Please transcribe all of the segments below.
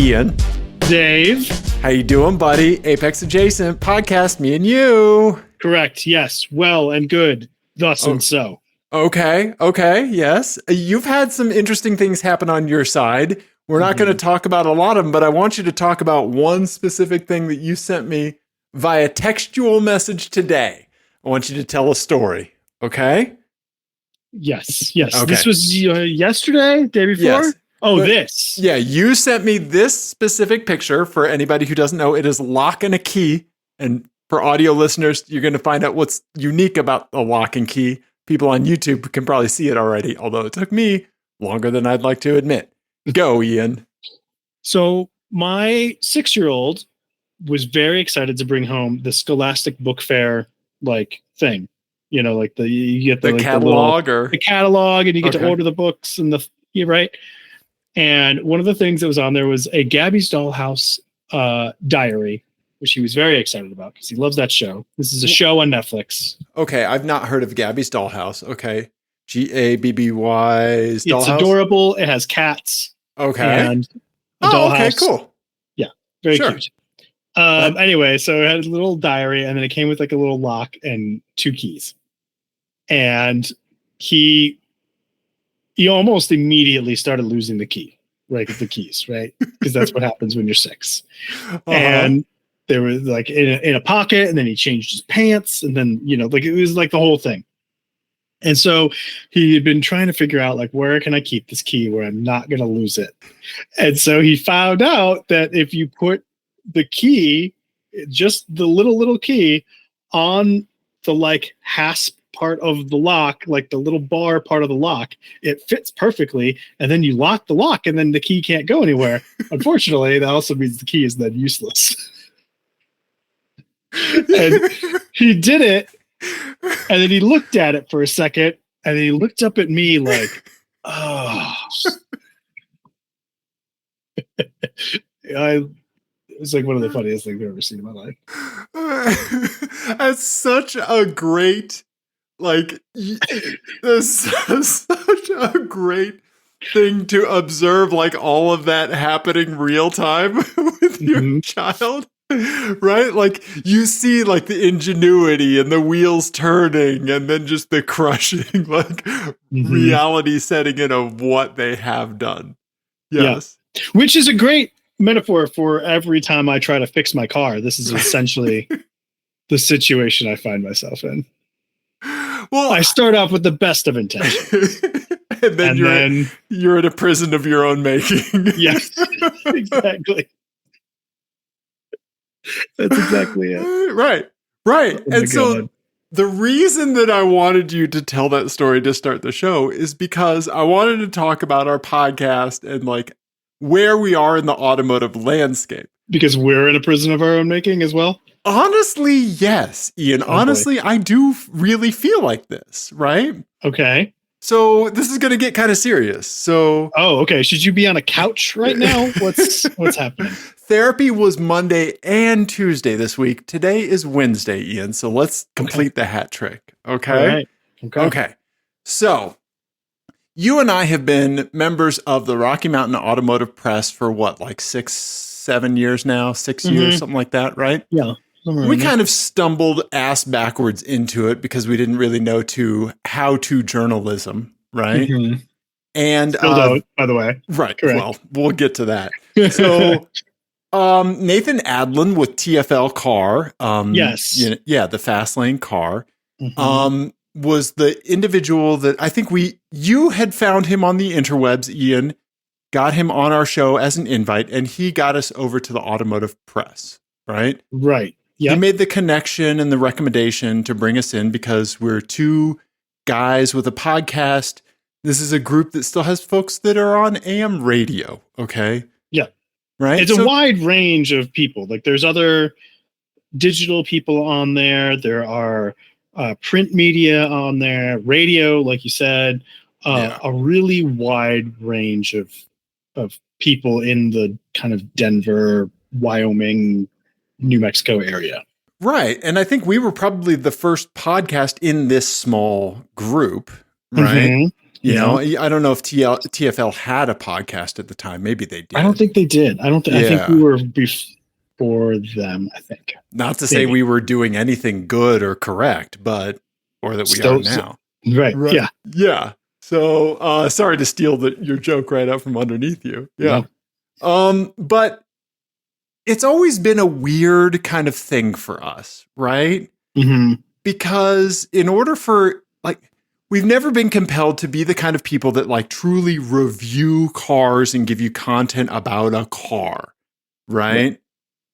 Ian. Dave. How you doing, buddy? Apex Adjacent podcast, me and you. Correct. Yes. Well and good. Thus and so. Okay. Yes. You've had some interesting things happen on your side. We're not going to talk about a lot of them, but I want you to talk about one specific thing that you sent me via textual message today. I want you to tell a story. Okay? Yes. Okay. This was yesterday, day before? Yes. This. Yeah, you sent me this specific picture. For anybody who doesn't know, it is lock and a key. And for audio listeners, you're going to find out what's unique about a lock and key. People on YouTube can probably see it already, although it took me longer than I'd like to admit. Go, Ian. So my 6-year-old was very excited to bring home the Scholastic Book Fair thing. You know, you get the catalog the catalog, and you get to order the books and right. And one of the things that was on there was a Gabby's Dollhouse diary, which he was very excited about because he loves that show. This is a show on Netflix. Okay, I've not heard of Gabby's Dollhouse. Okay. Gabby's Dollhouse? It's adorable. It has cats. Okay. And a dollhouse. Okay, cool. Yeah, very cute. Anyway, so it had a little diary, and then it came with a little lock and 2 keys. And he almost immediately started losing the keys, right? Because that's what happens when you're 6. And there was in a pocket, and then he changed his pants, and then it was the whole thing. And so he had been trying to figure out where can I keep this key where I'm not going to lose it. And so he found out that if you put the key, just the little key, on the hasp part of the lock, the little bar part of the lock, it fits perfectly, and then you lock the lock, and then the key can't go anywhere. Unfortunately, that also means the key is then useless. And he did it, and then he looked at it for a second, and then he looked up at me oh. It was one of the funniest things I've ever seen in my life. That's such a great that's such a great thing to observe, all of that happening real time with your child, right? You see the ingenuity and the wheels turning, and then just the crushing reality setting in of what they have done. Yes. Yeah. Which is a great metaphor for every time I try to fix my car. This is essentially the situation I find myself in. Well, I start off with the best of intentions. and then you're in a prison of your own making. Yes, exactly. That's exactly it. Right. Oh, and so the reason that I wanted you to tell that story to start the show is because I wanted to talk about our podcast and where we are in the automotive landscape. Because we're in a prison of our own making as well? Honestly, yes, Ian. Honestly, I do really feel like this, right? Okay. So this is going to get kind of serious. So, okay. Should you be on a couch right now? What's happening? Therapy was Monday and Tuesday this week. Today is Wednesday, Ian. So let's complete the hat trick. Okay. All right. Okay. So you and I have been members of the Rocky Mountain Automotive Press for 6-7 years now, 6 years, something like that, right? Yeah. We kind of stumbled ass backwards into it because we didn't really know how to journalism, right? And still don't, by the way. Right. Correct. Well, we'll get to that. So Nathan Adlin with TFL Car, yes. The fast lane car, was the individual that I think you had found him on the interwebs, Ian, got him on our show as an invite, and he got us over to the Automotive Press, right? Right. Yep. He made the connection and the recommendation to bring us in because we're 2 guys with a podcast. This is a group that still has folks that are on AM radio. Okay. Yeah. Right. It's a wide range of people. There's other digital people on there. There are print media on there, radio, like you said, a really wide range of people in the kind of Denver, Wyoming, New Mexico area. Right. And I think we were probably the first podcast in this small group, right? You know, I don't know if TFL had a podcast at the time. Maybe they did. I don't think they did. I think we were before them, I think. Not to say we were doing anything good or correct, or that we are now. Right. Yeah. Yeah. So sorry to steal your joke right out from underneath you. Yeah. No. But it's always been a weird kind of thing for us, right? Mm-hmm. Because in order for we've never been compelled to be the kind of people that like truly review cars and give you content about a car, right? Yeah.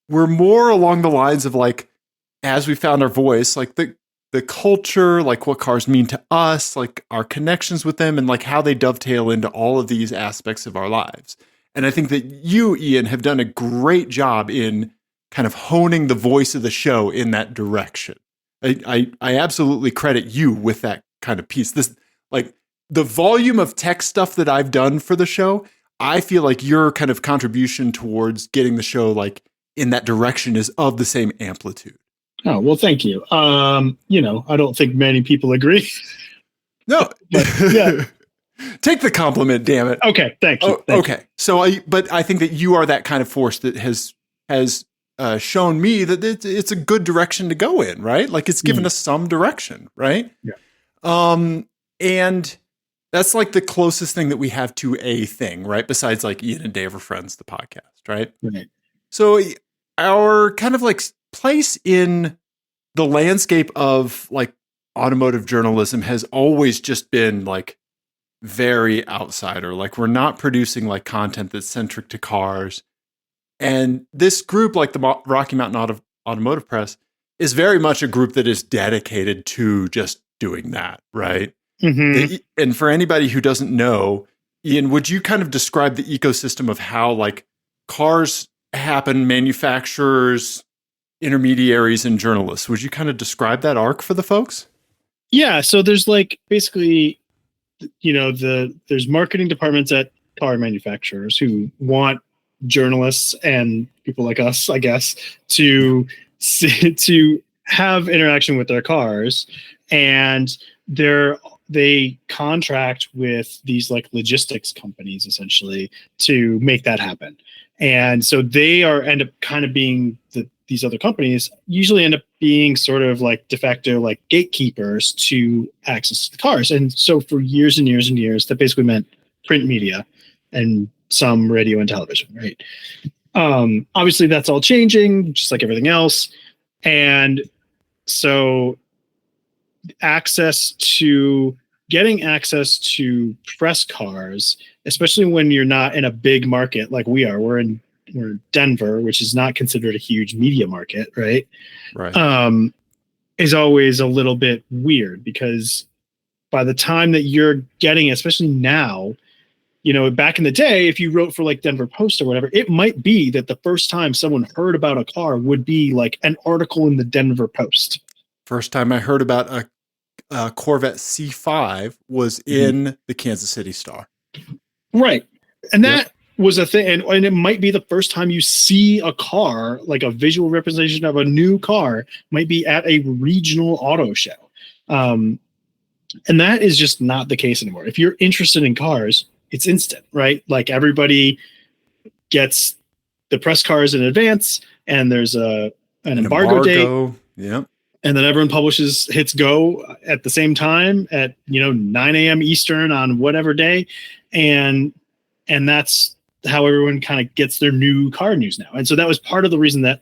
We're more along the lines of like, as we found our voice, like the culture, like what cars mean to us, like our connections with them, and like how they dovetail into all of these aspects of our lives. And I think that you, Ian, have done a great job in kind of honing the voice of the show in that direction. I absolutely credit you with that kind of piece. This, like, the volume of tech stuff that I've done for the show, I feel like your kind of contribution towards getting the show like in that direction is of the same amplitude. Oh, well, thank you. You know, I don't think many people agree. No. But, yeah. Take the compliment, damn it. Okay, thank you. Okay. So but I think that you are that kind of force that has shown me that it's a good direction to go in, right? Like it's given us some direction, right? Yeah. And that's like the closest thing that we have to a thing, right? Besides like Ian and Dave are friends, the podcast, right? Right. So our kind of like place in the landscape of like automotive journalism has always just been like very outsider. Like we're not producing like content that's centric to cars. And this group, like the Rocky Mountain Automotive Press, is very much a group that is dedicated to just doing that, right? Mm-hmm. And for anybody who doesn't know, Ian, would you kind of describe the ecosystem of how like cars happen, manufacturers, intermediaries, and journalists? Would you kind of describe that arc for the folks? Yeah. So there's like basically, you know, there's marketing departments at car manufacturers who want journalists and people like us, I guess, to have interaction with their cars, and they contract with these like logistics companies essentially to make that happen. And so they end up kind of being these other companies usually end up being sort of like de facto like gatekeepers to access to the cars. And so for years and years and years, that basically meant print media and some radio and television, right? Obviously that's all changing, just like everything else. And so getting access to press cars, especially when you're not in a big market like we are, we're in Denver, which is not considered a huge media market, right? Right. Is always a little bit weird because by the time that you're getting, especially now, you know, back in the day, if you wrote for like Denver Post or whatever, it might be that the first time someone heard about a car would be like an article in the Denver Post. First time I heard about a Corvette C5 was in the Kansas City Star. Right. And that was a thing. And it might be the first time you see a car, like a visual representation of a new car, might be at a regional auto show. And that is just not the case anymore. If you're interested in cars, it's instant, right? Like everybody gets the press cars in advance, and there's an embargo date. Yeah. And then everyone hits go at the same time at 9 a.m. Eastern on whatever day, and that's how everyone kind of gets their new car news now. And so that was part of the reason that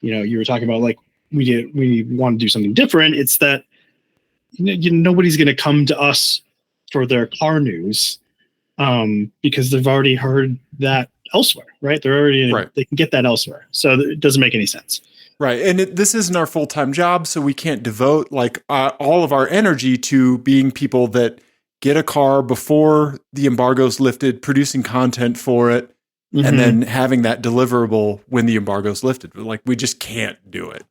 you were talking about, like we want to do something different. It's that nobody's going to come to us for their car news because they've already heard that elsewhere, right? They can get that elsewhere, so it doesn't make any sense. Right. And this isn't our full-time job, so we can't devote like all of our energy to being people that get a car before the embargo's lifted, producing content for it, and then having that deliverable when the embargo's lifted. Like, we just can't do it.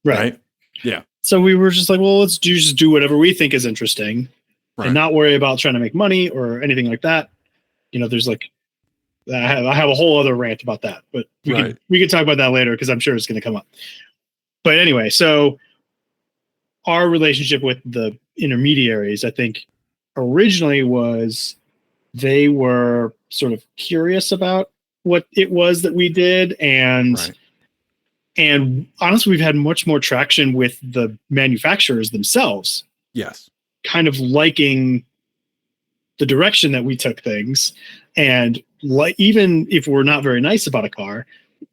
Right? Yeah. So we were just like, well, let's just do whatever we think is interesting and not worry about trying to make money or anything like that. There's like, I have a whole other rant about that, but we can talk about that later because I'm sure it's going to come up. But anyway, so our relationship with the intermediaries, I think, originally was they were sort of curious about what it was that we did, and honestly, we've had much more traction with the manufacturers themselves. Yes. Kind of liking the direction that we took things. And even if we're not very nice about a car,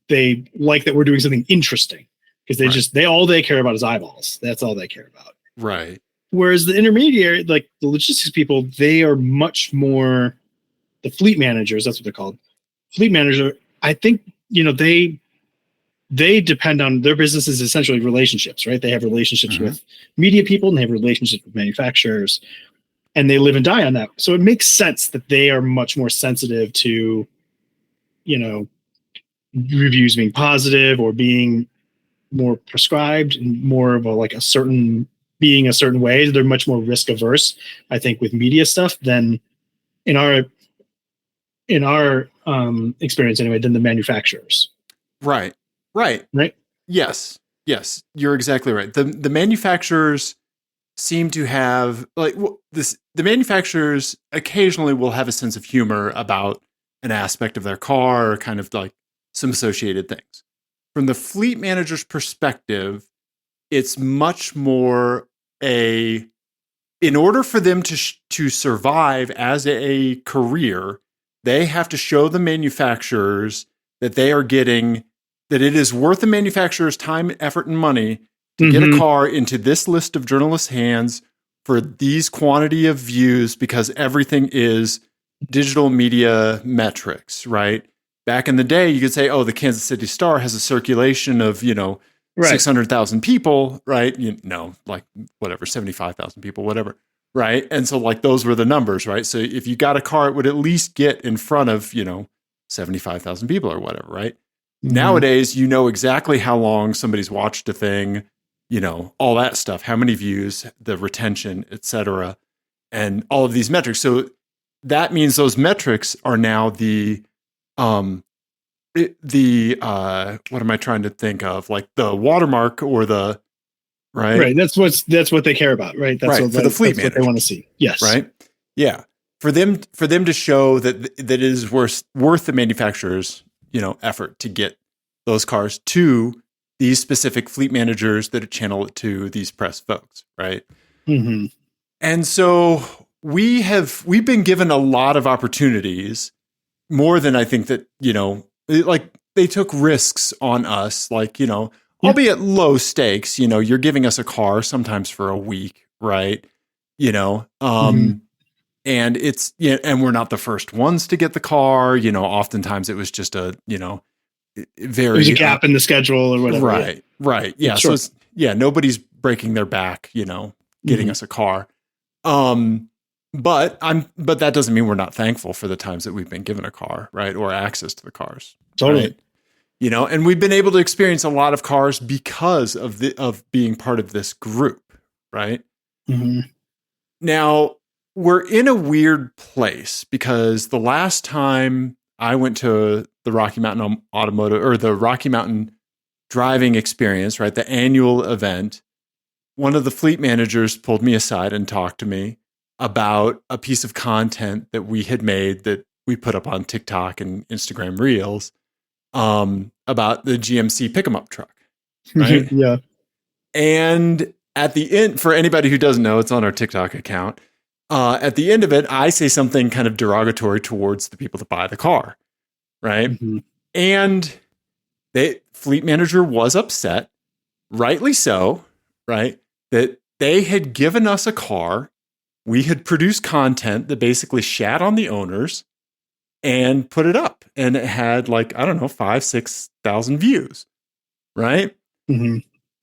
they like that we're doing something interesting, because all they care about is eyeballs. That's all they care about. Right. Whereas the intermediary, like the logistics people, they are much more the fleet managers. That's what they're called. Fleet manager. I think, they depend on their business is essentially relationships, right? They have relationships with media people and they have relationships with manufacturers, and they live and die on that. So it makes sense that they are much more sensitive to, reviews being positive or being more prescribed and more of a certain way. They're much more risk averse, I think, with media stuff than in our experience anyway, than the manufacturers. Right. Yes. You're exactly right. The manufacturers seem to have the manufacturers occasionally will have a sense of humor about an aspect of their car or kind of like some associated things. From the fleet manager's perspective, it's much more in order for them to survive as a career, they have to show the manufacturers that they are getting, that it is worth the manufacturer's time, effort, and money to get a car into this list of journalists' hands for these quantity of views, because everything is digital media metrics, right? Back in the day, you could say, oh, the Kansas City Star has a circulation of, 600,000 people, right? 75,000 people, whatever, right? And so those were the numbers, right? So if you got a car, it would at least get in front of, 75,000 people or whatever, right? Nowadays, you know exactly how long somebody's watched a thing, all that stuff, how many views, the retention, etc., and all of these metrics. So that means those metrics are now the what am I trying to think of? Like the watermark or the right. That's what they care about, right? That's right. For the fleet manager, what they want to see. Yes. Right. Yeah. For them to show that it is worth the manufacturer's effort to get those cars to these specific fleet managers that channel it to these press folks, right? And so we've been given a lot of opportunities, more than I think that they took risks on us, albeit low stakes. You're giving us a car sometimes for a week, right? And it's and we're not the first ones to get the car. Oftentimes it was just a there's a gap in the schedule or whatever. Right. Yeah. Sure. So nobody's breaking their back, getting us a car. But that doesn't mean we're not thankful for the times that we've been given a car, right? Or access to the cars. Totally. Right? And we've been able to experience a lot of cars because of being part of this group, right? Now, we're in a weird place because the last time I went to the Rocky Mountain Automotive, or the Rocky Mountain driving experience, right? The annual event, one of the fleet managers pulled me aside and talked to me about a piece of content that we had made that we put up on TikTok and Instagram Reels, about the GMC pick-em-up truck, right? Yeah. And at the end, for anybody who doesn't know, it's on our TikTok account. At the end of it, I say something kind of derogatory towards the people that buy the car, right? And the fleet manager was upset, rightly so, right? That they had given us a car. We had produced content that basically shat on the owners and put it up. And it had 5,000-6,000 views, right?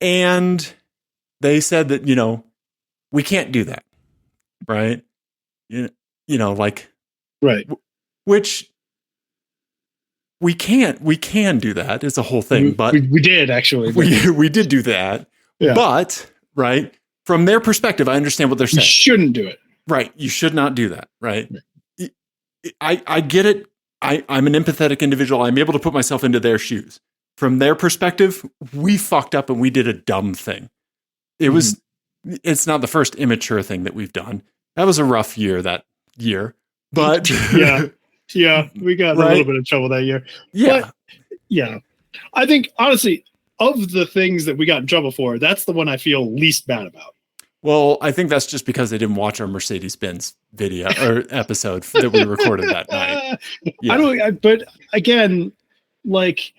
And they said that, we can't do that, right? Right. Which we can do that. It's a whole thing, but we did actually. We did do that. Yeah. But, right, from their perspective, I understand what they're saying. You shouldn't do it. Right. You should not do that. Right. I get it. I'm an empathetic individual. I'm able to put myself into their shoes. From their perspective, we fucked up and we did a dumb thing. It's not the first immature thing that we've done. That was a rough year that year. But yeah, we got in a little bit of trouble that year. Yeah. But yeah, I think honestly, of the things that we got in trouble for, that's the one I feel least bad about. Well, I think that's just because they didn't watch our Mercedes-Benz video or episode that we recorded that night. Yeah. But again, like,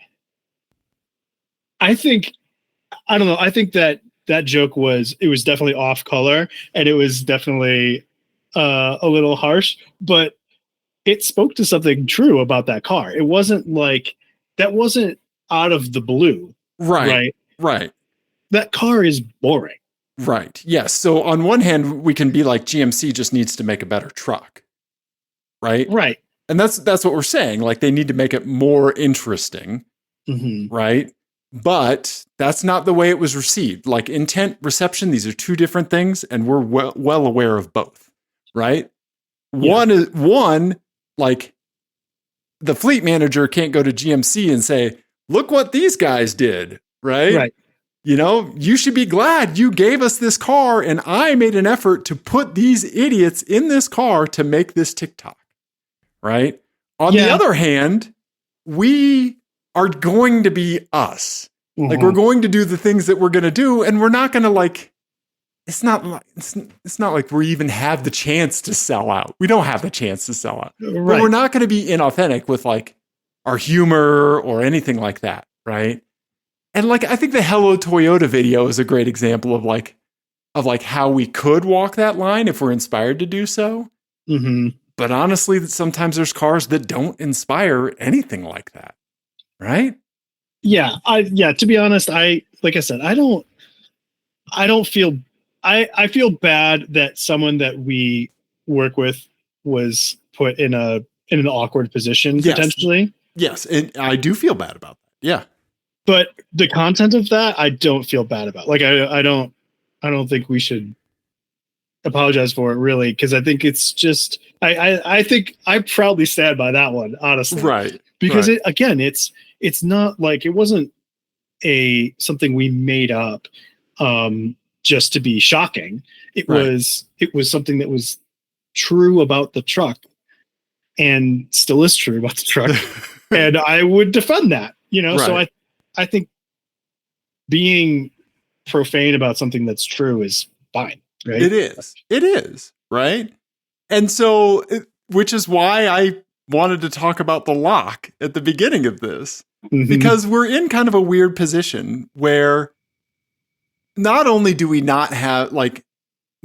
I don't know. I think that joke was definitely off color, and it was definitely a little harsh, but it spoke to something true about that car. It wasn't like that wasn't out of the blue. Right. That car is boring. Right. Yes. So on one hand, we can be like, GMC just needs to make a better truck. Right. Right. And that's what we're saying. Like, they need to make it more interesting. Mm-hmm. Right. But that's not the way it was received. Like, intent, reception, these are two different things, and we're well aware of both. Right. Yeah. One, like, the fleet manager can't go to GMC and say, look what these guys did. Right. You know, you should be glad you gave us this car, and I made an effort to put these idiots in this car to make this TikTok. Right. On the other hand, we are going to be us. Mm-hmm. Like, we're going to do the things that we're going to do, and we're not going to, like, it's not like we even have the chance to sell out. We don't have the chance to sell out. Right. But we're not going to be inauthentic with, like, our humor or anything like that. Right. And, like, I think the Hello Toyota video is a great example of how we could walk that line if we're inspired to do so. Mm-hmm. But honestly, sometimes there's cars that don't inspire anything like that. Right. Yeah. To be honest, like I said, I feel bad that someone that we work with was put in an awkward position, potentially. Yes. And I do feel bad about that. Yeah. But the content of that, I don't feel bad about. Like, I don't think we should apologize for it, really, because I think it's just I think I proudly stand by that one, honestly. Right. Because it's not like, it wasn't something we made up just to be shocking. It was something that was true about the truck, and still is true about the truck. And I would defend that, you know. So I think being profane about something that's true is fine, right? It is, right? And so, which is why I wanted to talk about the lock at the beginning of this, because we're in kind of a weird position where not only do we not have like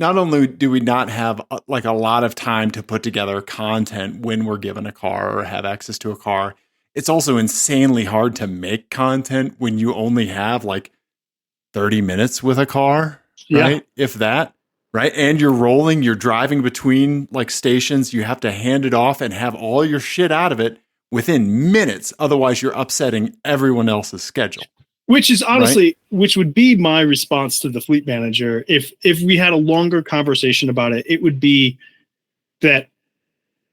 a lot of time to put together content when we're given a car or have access to a car, it's also insanely hard to make content when you only have like 30 minutes with a car, right? If that, right? And you're driving between like stations, you have to hand it off and have all your shit out of it within minutes. Otherwise, you're upsetting everyone else's schedule. Which is honestly, which would be my response to the fleet manager. If we had a longer conversation about it, it would be that,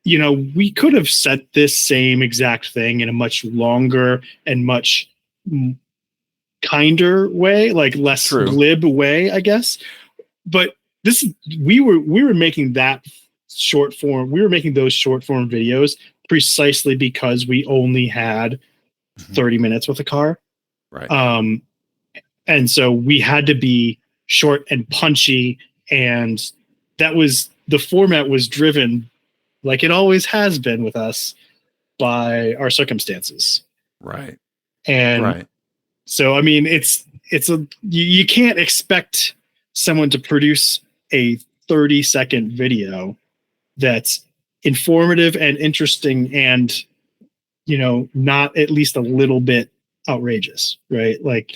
you know, we could have said this same exact thing in a much longer and much kinder way, like less glib way, I guess. But we were making that short form. We were making those short form videos precisely because we only had 30 minutes with a car. Right. And so we had to be short and punchy, and the format was driven, like it always has been with us, by our circumstances. Right. And so, I mean, you can't expect someone to produce a 30-second video that's informative and interesting and, you know, not at least a little bit outrageous, right? Like,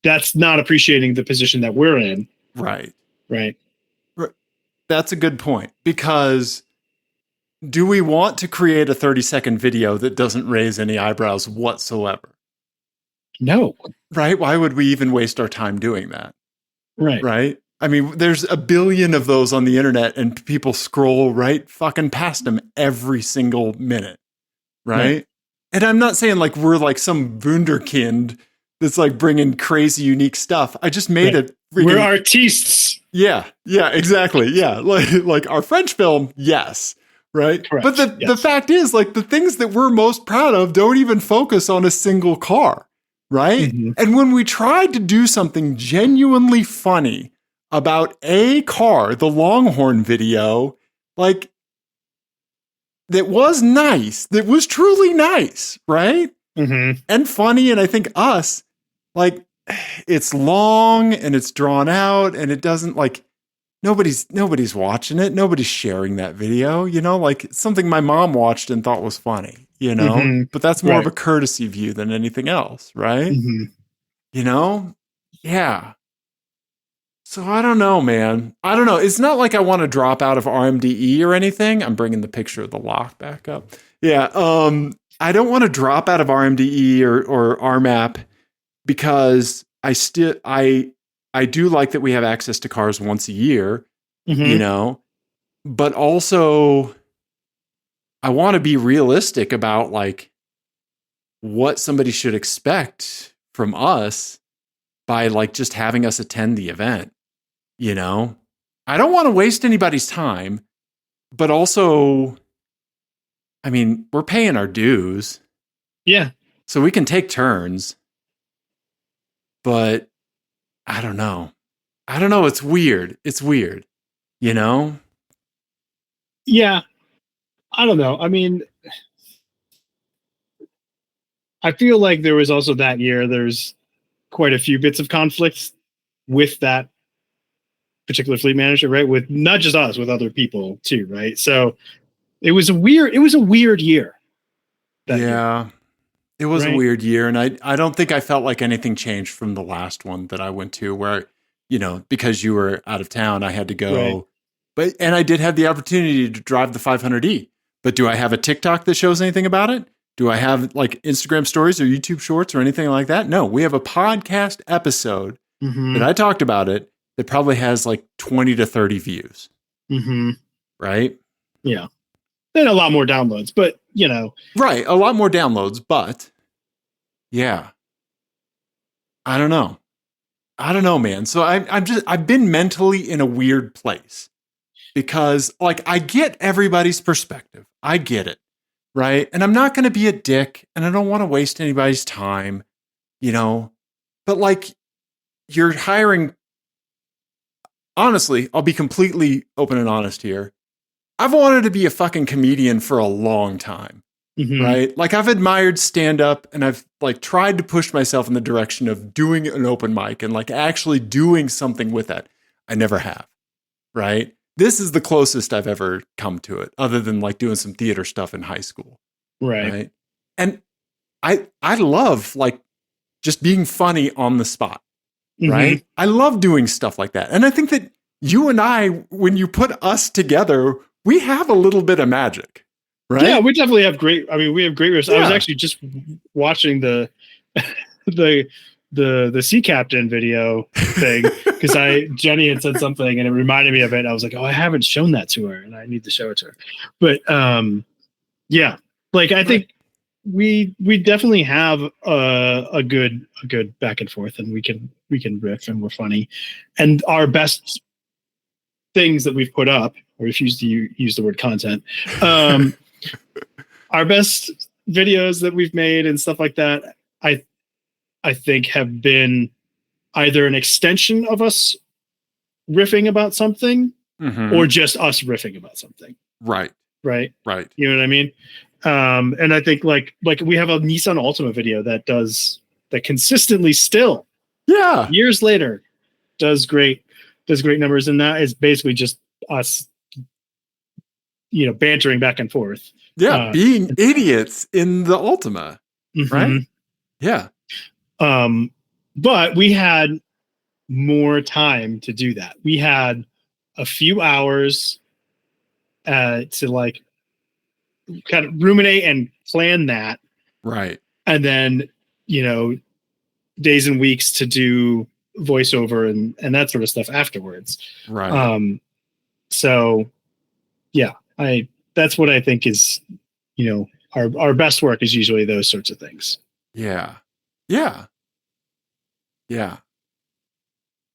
that's not appreciating the position that we're in. Right. That's a good point, because do we want to create a 30-second video that doesn't raise any eyebrows whatsoever? No. Right? Why would we even waste our time doing that? Right. I mean, there's a billion of those on the internet, and people scroll right fucking past them every single minute. Right? And I'm not saying like we're like some wunderkind that's like bringing crazy, unique stuff. I just made Right. it. We're artistes. Yeah, exactly. Yeah, like our French film, yes, right. Correct. But the Yes. fact is, like the things that we're most proud of don't even focus on a single car, right? Mm-hmm. And when we tried to do something genuinely funny about a car, the Longhorn video, like that was nice, that was truly nice, right? Mm-hmm. And funny, and I think us, like it's long and it's drawn out and it doesn't like nobody's watching it, nobody's sharing that video, you know, like it's something my mom watched and thought was funny, you know. Mm-hmm. But that's more of a courtesy view than anything else, right? Mm-hmm. You know. Yeah. So I don't know, man. I don't know. It's not like I want to drop out of RMDE or anything. I'm bringing the picture of the lock back up. Yeah. I don't want to drop out of RMDE or RMAP because I do like that we have access to cars once a year, you know, but also I want to be realistic about like what somebody should expect from us by like just having us attend the event, you know. I don't want to waste anybody's time, but also, I mean, we're paying our dues. Yeah. So we can take turns. But I don't know. It's weird. It's weird, you know? Yeah. I don't know. I mean, I feel like there was also that year, there's quite a few bits of conflict with that particular fleet manager, right? With not just us, with other people too, right? So it was a weird year. Yeah. Year, it was right? a weird year. And I don't think I felt like anything changed from the last one that I went to where, you know, because you were out of town, I had to go. Right. And I did have the opportunity to drive the 500E. But do I have a TikTok that shows anything about it? Do I have like Instagram stories or YouTube shorts or anything like that? No, we have a podcast episode that I talked about it that probably has like 20 to 30 views. Right? Yeah. And a lot more downloads, but you know. Right. A lot more downloads, but yeah. I don't know. Man. So I've been mentally in a weird place because like I get everybody's perspective. I get it. Right. And I'm not going to be a dick and I don't want to waste anybody's time, you know, but like you're hiring. Honestly, I'll be completely open and honest here. I've wanted to be a fucking comedian for a long time. Right? Like I've admired stand up and I've like tried to push myself in the direction of doing an open mic and like actually doing something with it. I never have. Right? This is the closest I've ever come to it other than like doing some theater stuff in high school. Right? And I love like just being funny on the spot. Right? I love doing stuff like that. And I think that you and I, when you put us together, we have a little bit of magic. Right? Yeah, we definitely have great. I mean, we have great. Yeah. I was actually just watching the sea captain video thing because Jenny had said something and it reminded me of it. I was like, oh, I haven't shown that to her, and I need to show it to her. But yeah, like I think we definitely have a good back and forth, and we can riff, and we're funny, and our best things that we've put up, or if you use the word content. Our best videos that we've made and stuff like that, I think have been either an extension of us riffing about something or just us riffing about something. Right. You know what I mean? And I think like we have a Nissan Altima video that consistently still, years later, does great numbers, and that is basically just us, you know, bantering back and forth. Yeah, being idiots in the Ultima, right? Yeah. But we had more time to do that. We had a few hours to like kind of ruminate and plan that. Right. And then, you know, days and weeks to do voiceover and that sort of stuff afterwards. Right. So yeah, that's what I think is, you know, our best work is usually those sorts of things. Yeah. Yeah. Yeah.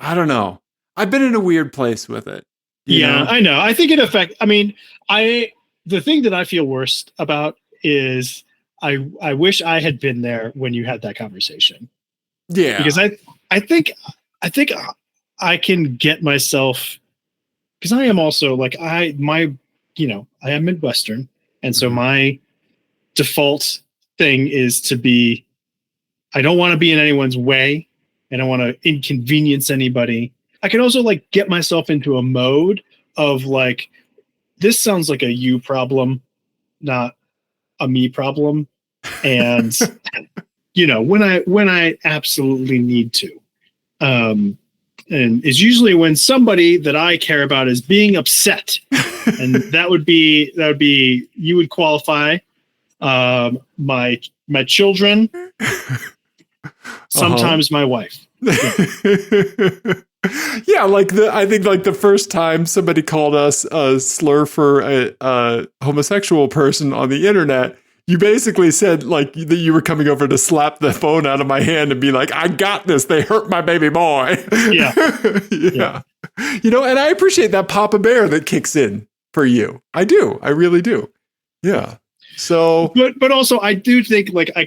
I don't know. I've been in a weird place with it. You know? I know. I think it affects. I mean, the thing that I feel worst about is I wish I had been there when you had that conversation. Yeah. Because I think I can get myself, because I am also like I am Midwestern, and so my default thing is to be, I don't want to be in anyone's way. I don't want to inconvenience anybody. I can also like get myself into a mode of like, this sounds like a you problem, not a me problem. And when I absolutely need to. And it's usually when somebody that I care about is being upset. And that would be you would qualify my children, sometimes my wife. Yeah, like I think like the first time somebody called us a slur for a homosexual person on the internet, you basically said like that you were coming over to slap the phone out of my hand and be like, "I got this. They hurt my baby boy." Yeah. Yeah. And I appreciate that Papa Bear that kicks in for you. I do. I really do. Yeah. So, but also I do think like I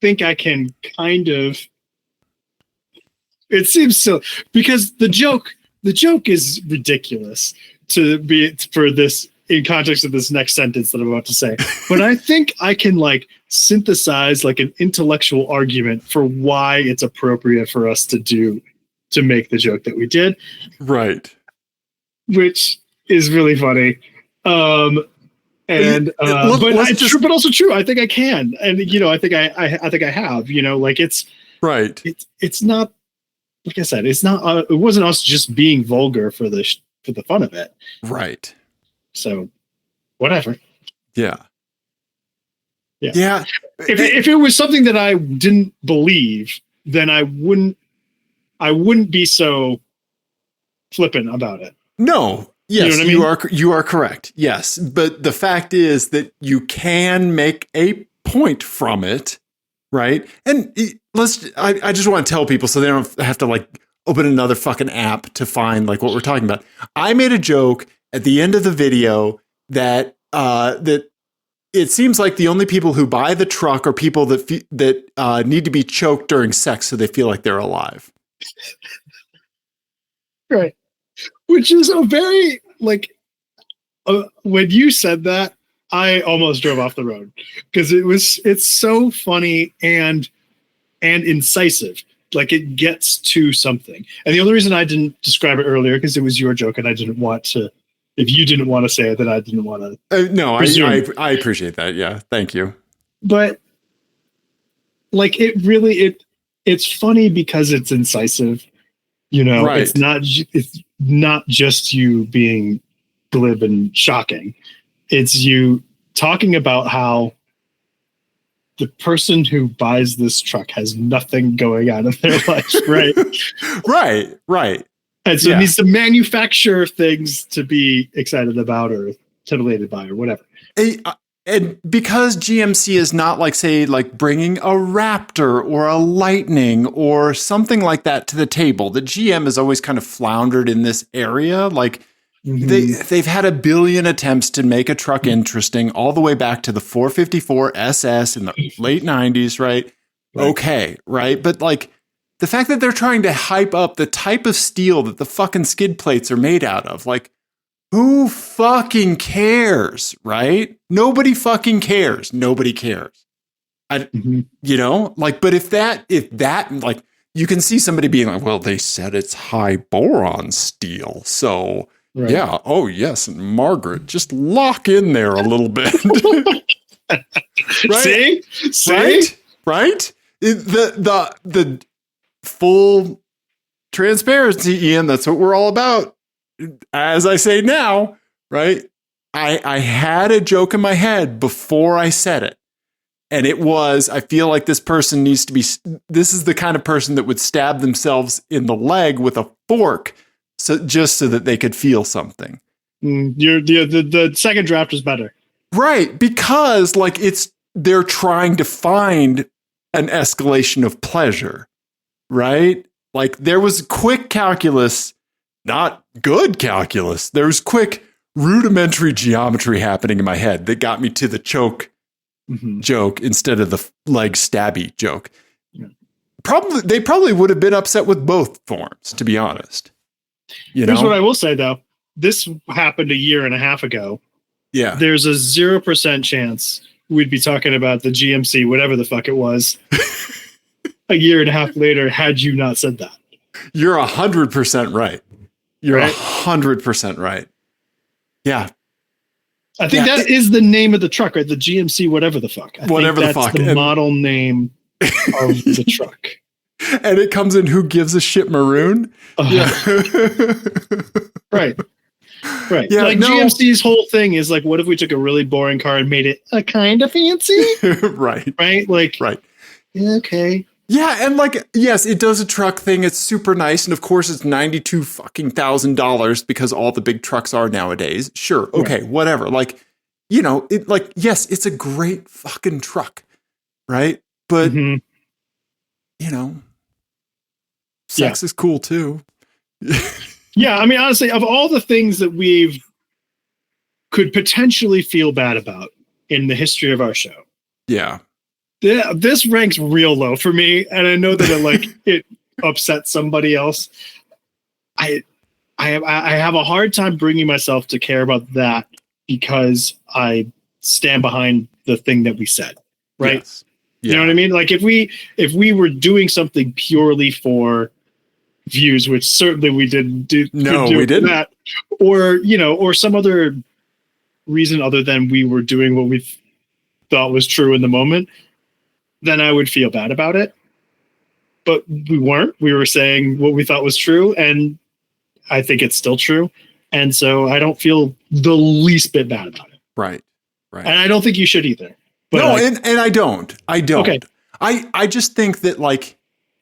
think I can kind of. It seems so, because the joke is ridiculous to be for this in context of this next sentence that I'm about to say. But I think I can like synthesize like an intellectual argument for why it's appropriate for us to make the joke that we did. Right. Which is really funny. But also true. I think I can. And I think I have, like it's right. It's not, like I said, it's not. It wasn't us just being vulgar for the fun of it, right? So, whatever. Yeah. If it was something that I didn't believe, then I wouldn't be so flippant about it. No. Yes, you know what I mean? You are correct. Yes, but the fact is that you can make a point from it. Right. And I just want to tell people so they don't have to like open another fucking app to find like what we're talking about. I made a joke at the end of the video that it seems like the only people who buy the truck are people that need to be choked during sex so they feel like they're alive. Right. Which is a very like when you said that, I almost drove off the road because it's so funny and incisive. Like it gets to something. And the only reason I didn't describe it earlier because it was your joke and I didn't want to. If you didn't want to say it, then I didn't want to. No, I appreciate that. Yeah, thank you. But like it's funny because it's incisive. Right. It's not just you being glib and shocking. It's you talking about how the person who buys this truck has nothing going on in their life, right? Right. And so it needs to manufacture things to be excited about or titillated by or whatever. And because GMC is not like, say, like bringing a Raptor or a Lightning or something like that to the table, the GM has always kind of floundered in this area. Like, they've had a billion attempts to make a truck interesting all the way back to the 454 SS in the late 90s, right? Okay, right? But like the fact that they're trying to hype up the type of steel that the fucking skid plates are made out of, like who fucking cares, right? Nobody fucking cares. Nobody cares. But if that like you can see somebody being like, well, they said it's high boron steel, so right. Yeah. Oh, yes. And Margaret, just lock in there a little bit. Right? See? Right? The full transparency, Ian, that's what we're all about. As I say now, right? I had a joke in my head before I said it. And it was, I feel like this person needs to be, this is the kind of person that would stab themselves in the leg with a fork. So just so that they could feel something. The second draft is better. Right. Because like they're trying to find an escalation of pleasure. right? Like there was quick calculus, not good calculus. There was quick rudimentary geometry happening in my head that got me to the choke joke instead of the leg stabby joke. Yeah. They probably would have been upset with both forms, to be honest. Here's what I will say though. This happened a year and a half ago. Yeah. There's a 0% chance we'd be talking about the GMC, whatever the fuck it was, a year and a half later, had you not said that. You're 100% right. You're 100% right. Yeah. I think that is the name of the truck, right? The GMC, whatever the fuck. Whatever the fuck. That's the model name of the truck. And it comes in who gives a shit maroon. Yeah. Right. Yeah, like GMC's whole thing is like, what if we took a really boring car and made it a kind of fancy? Right. Like, yeah, okay. Yeah, and like, yes, it does a truck thing. It's super nice, and of course, it's $92,000 because all the big trucks are nowadays. Sure, okay, whatever. Like, yes, it's a great fucking truck, right? But sex is cool too. Yeah, I mean, honestly, of all the things that we've could potentially feel bad about in the history of our show, this ranks real low for me, and I know that it upsets somebody else. I have a hard time bringing myself to care about that because I stand behind the thing that we said, right? Yes. Yeah. You know what I mean? Like if we were doing something purely for views, which certainly we didn't do. No, we didn't. That, or some other reason other than we were doing what we thought was true in the moment, then I would feel bad about it. But we weren't. We were saying what we thought was true, and I think it's still true. And so I don't feel the least bit bad about it. Right. And I don't think you should either. But no, and I don't. Okay. I just think that like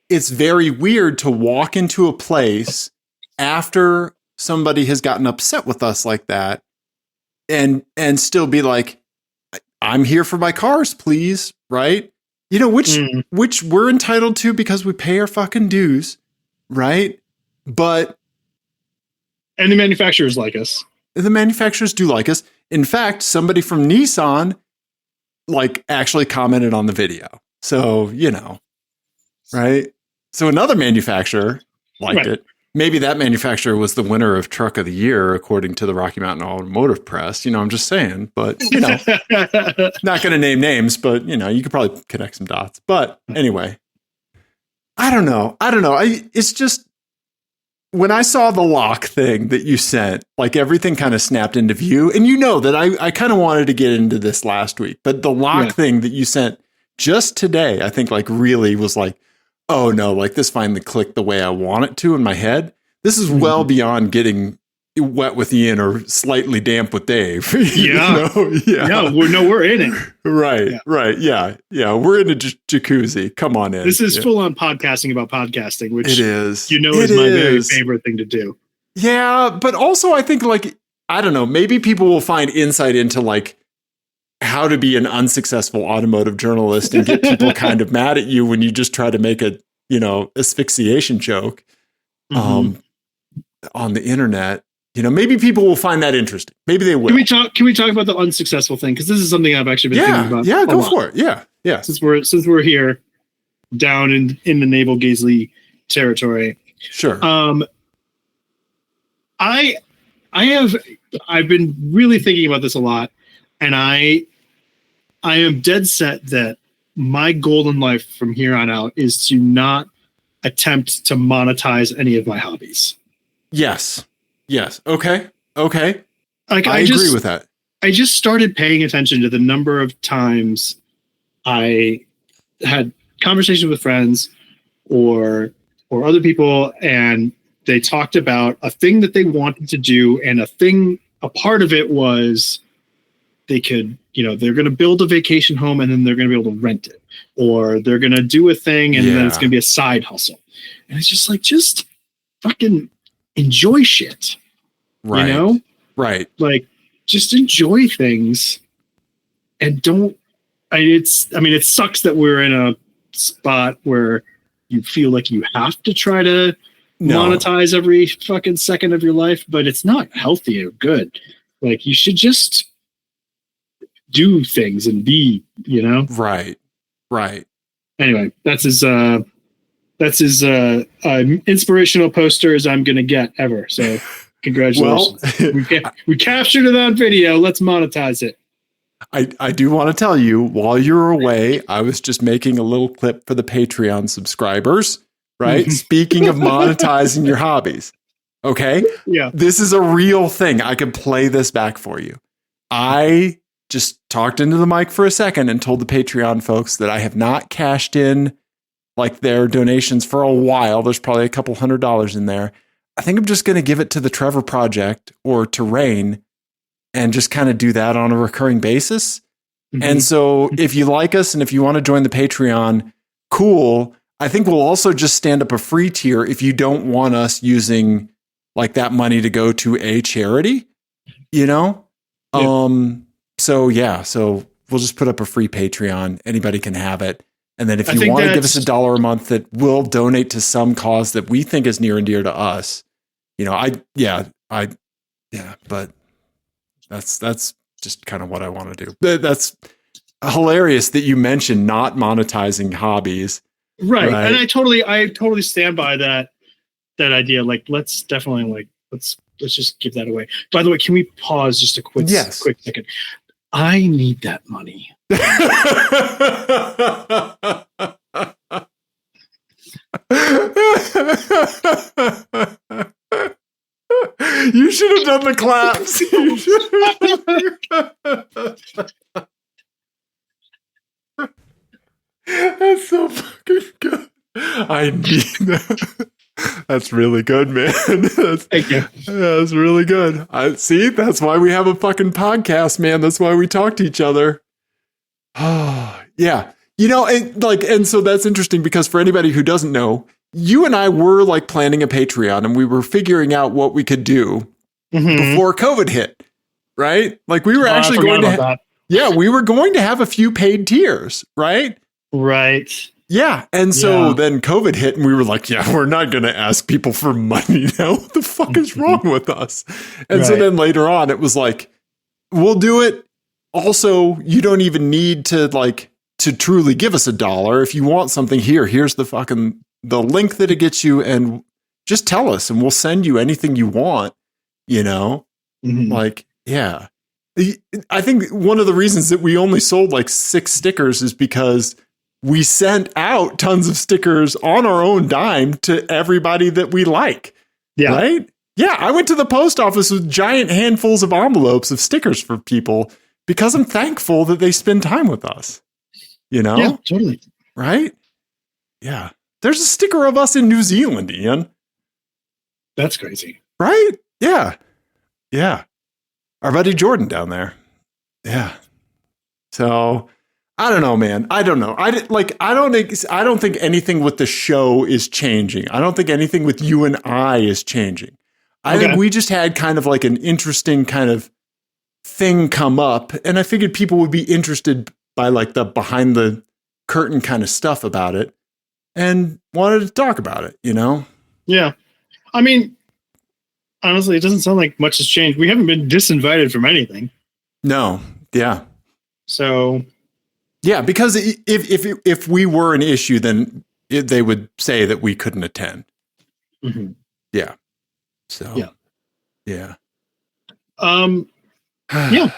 it's very weird to walk into a place after somebody has gotten upset with us like that and still be like, I'm here for my cars, please. Right. Which we're entitled to because we pay our fucking dues. Right. And the manufacturers like us. The manufacturers do like us. In fact, somebody from Nissan actually commented on the video. So, right. So another manufacturer liked it. Maybe that manufacturer was the winner of Truck of the Year, according to the Rocky Mountain Automotive Press. I'm just saying, but, not going to name names, but, you could probably connect some dots. But anyway, I don't know. It's just when I saw the lock thing that you sent, like everything kind of snapped into view. And that I kind of wanted to get into this last week, but the lock thing that you sent just today, I think really was like, oh no, like this finally clicked the way I want it to in my head. This is well beyond getting wet with Ian or slightly damp with Dave. Yeah. We're in it. Right. Yeah. We're in a jacuzzi. Come on in. This is full on podcasting about podcasting, which it is. Is my very favorite thing to do. Yeah. But also I think I don't know, maybe people will find insight into how to be an unsuccessful automotive journalist and get people kind of mad at you when you just try to make a, asphyxiation joke on the internet. Maybe people will find that interesting. Maybe they will. Can we talk about the unsuccessful thing? Because this is something I've actually been thinking about. Yeah, go for it. Yeah. Since we're here down in the Naval Gaisley territory. Sure. I've been really thinking about this a lot, and I am dead set that my goal in life from here on out is to not attempt to monetize any of my hobbies. Yes. Okay. I agree with that. I just started paying attention to the number of times I had conversations with friends or other people, and they talked about a thing that they wanted to do, and a part of it was they could, they're going to build a vacation home and then they're going to be able to rent it, or they're going to do a thing and then it's going to be a side hustle. And it's just fucking enjoy shit. Right. Right. Just enjoy things and don't, it sucks that we're in a spot where you feel like you have to try to monetize every fucking second of your life, but it's not healthy or good. Like, you should just do things and be, Right. Anyway, that's as inspirational poster as I'm gonna get ever. So congratulations. Well, we captured it on video. Let's monetize it. I do want to tell you, while you're away, I was just making a little clip for the Patreon subscribers, right? Speaking of monetizing your hobbies. Okay. Yeah. This is a real thing. I could play this back for you. I just talked into the mic for a second and told the Patreon folks that I have not cashed in like their donations for a while. There's probably a couple $100 in there. I think I'm just going to give it to the Trevor Project or to Rain and just kind of do that on a recurring basis. And so if you like us and if you want to join the Patreon, cool. I think we'll also just stand up a free tier if you don't want us using like that money to go to a charity, Yeah. So we'll just put up a free Patreon. Anybody can have it. And then if you want to give us $1 a month that will donate to some cause that we think is near and dear to us, but that's just kind of what I want to do. That's hilarious that you mentioned not monetizing hobbies. Right. And I totally stand by that idea. Like, let's just give that away. By the way, can we pause just a quick second? I need that money. You should have done the claps. That's so fucking good. I need that. That's really good, man. Thank you. That's really good. See, that's why we have a fucking podcast, man. That's why we talk to each other. Oh, yeah. And so that's interesting because for anybody who doesn't know, you and I were like planning a Patreon and we were figuring out what we could do before COVID hit, right? Like we were actually going to, we were going to have a few paid tiers, right? Right. Yeah. And so then COVID hit and we were like, we're not going to ask people for money now. What the fuck is wrong with us? And so then later on, it was like, we'll do it. Also, you don't even need to truly give us $1. If you want something here's the link that it gets you and just tell us and we'll send you anything you want, Like, yeah. I think one of the reasons that we only sold like 6 stickers is because we sent out tons of stickers on our own dime to everybody that we like. Yeah. Right? Yeah. I went to the post office with giant handfuls of envelopes of stickers for people because I'm thankful that they spend time with us. Yeah, totally. Right? Yeah. There's a sticker of us in New Zealand, Ian. That's crazy. Right? Yeah. Yeah. Our buddy Jordan down there. Yeah. So I don't know, man. I don't know. I don't think anything with the show is changing. I don't think anything with you and I is changing. I think we just had kind of like an interesting kind of thing come up, and I figured people would be interested by like the behind the curtain kind of stuff about it and wanted to talk about it, Yeah. I mean, honestly, it doesn't sound like much has changed. We haven't been disinvited from anything. No. Yeah. So yeah, because if we were an issue, then they would say that we couldn't attend. Yeah. So yeah. Yeah.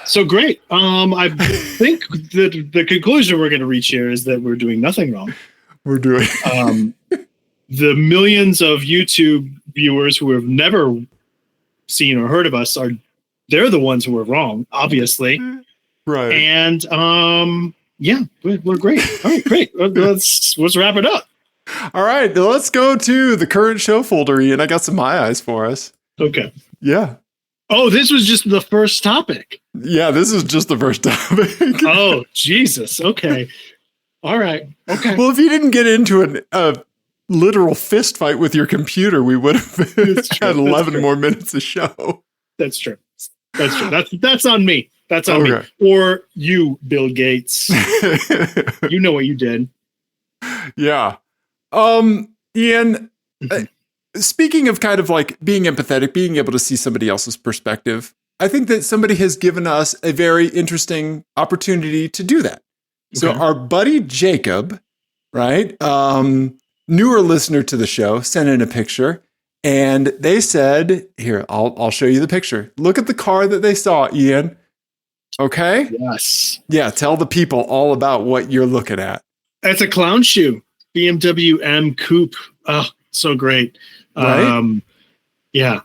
So great. I think that the conclusion we're going to reach here is that we're doing nothing wrong. We're doing the millions of YouTube viewers who have never seen or heard of us they're the ones who are wrong, obviously. Right. And we're great. All right, great. Let's wrap it up. All right, let's go to the current show folder, Ian. I got some my eyes for us. Okay. Yeah. Oh, this was just the first topic. Yeah, this is just the first topic. Oh, Jesus. Okay. All right. Okay. Well, if you didn't get into a literal fist fight with your computer, we would have had 11 more minutes of show. That's true. That's on me. That's on me. Or you, Bill Gates. You know what you did. Yeah. Ian, speaking of kind of like being empathetic, being able to see somebody else's perspective, I think that somebody has given us a very interesting opportunity to do that. So our buddy Jacob, right, newer listener to the show, sent in a picture, and they said, "Here, I'll show you the picture. Look at the car that they saw, Ian." Okay. Yes. Yeah. Tell the people all about what you're looking at. It's a clown shoe, BMW M Coupe. Oh, so great. Right? Yeah.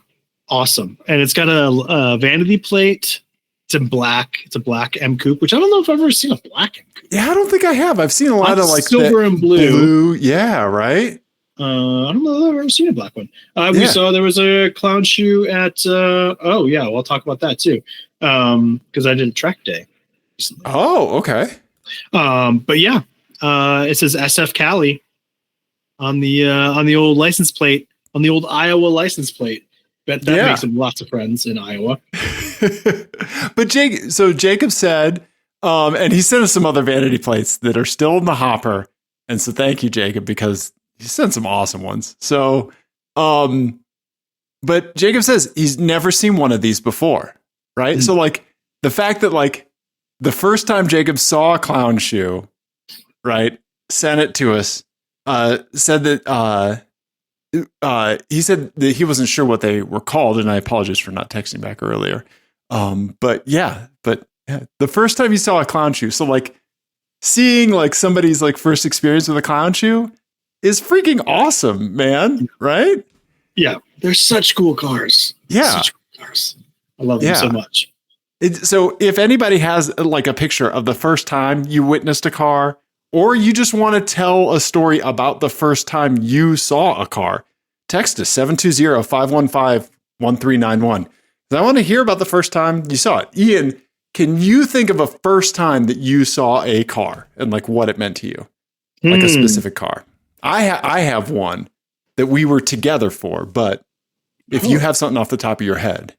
Awesome. And it's got a vanity plate. It's in black. It's a black M Coupe, which I don't know if I've ever seen a black M Coupe. Yeah, I don't think I have. I've seen a lot of like silver and blue. Yeah, right? I don't know if I've ever seen a black one. We saw there was a clown shoe at, we'll talk about that too. Because I did track day recently. Oh, okay. But yeah, it says SF Cali on the old license plate, on the old Iowa license plate. That makes him lots of friends in Iowa. But Jacob said, and he sent us some other vanity plates that are still in the hopper. And so thank you, Jacob, because he sent some awesome ones. So, but Jacob says he's never seen one of these before, right? So like the fact that like the first time Jacob saw a clown shoe, right, sent it to us, said that, he said that he wasn't sure what they were called, and I apologize for not texting back earlier. But the first time he saw a clown shoe, so like seeing like somebody's like first experience with a clown shoe is freaking awesome, man. Right? Yeah, they're such cool cars. Yeah, such cool cars. I love them so much. So if anybody has like a picture of the first time you witnessed a car, or you just want to tell a story about the first time you saw a car, text us 720-515-1391. I want to hear about the first time you saw it. Ian, can you think of a first time that you saw a car and like what it meant to you? Like a specific car? I have one that we were together for, but if you have something off the top of your head.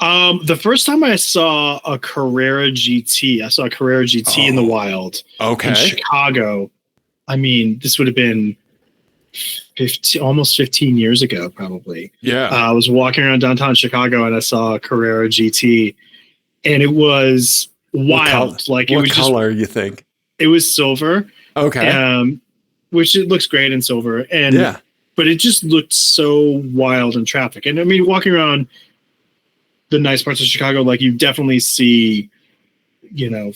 The first time I saw a Carrera GT, in the wild. Okay. In Chicago. I mean, this would have been almost 15 years ago, probably. Yeah. I was walking around downtown Chicago and I saw a Carrera GT, and it was wild. What color you think? It was silver. Okay. Which it looks great in silver. And but it just looked so wild in traffic. And I mean, walking around the nice parts of Chicago, like you definitely see,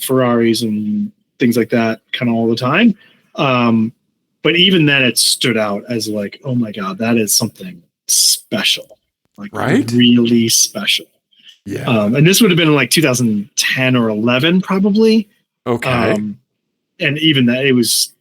Ferraris and things like that kind of all the time. But even then it stood out as like, oh my God, that is something special. Like really special. Yeah. And this would have been in like 2010 or 11 probably. Okay. And even that it was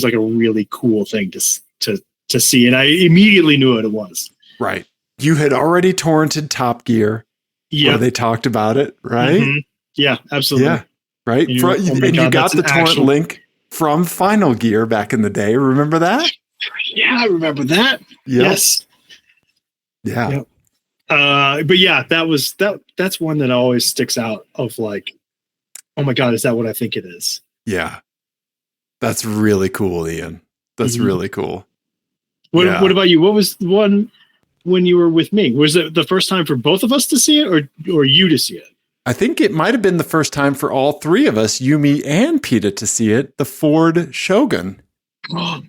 like a really cool thing to see. And I immediately knew what it was. Right. You had already torrented Top Gear. Yeah. They talked about it, right? Mm-hmm. Yeah, absolutely. Yeah. Right. And you got the torrent link from Final Gear back in the day. Remember that? Yeah, I remember that. Yep. Yes. Yeah. Yep. But yeah, that's one that always sticks out of like, oh my God, is that what I think it is? Yeah. That's really cool, Ian. That's really cool. What about you? What was the one when you were with me? Was it the first time for both of us to see it or you to see it? I think it might have been the first time for all three of us, you, me, and Peta, to see it, the Ford Shogun.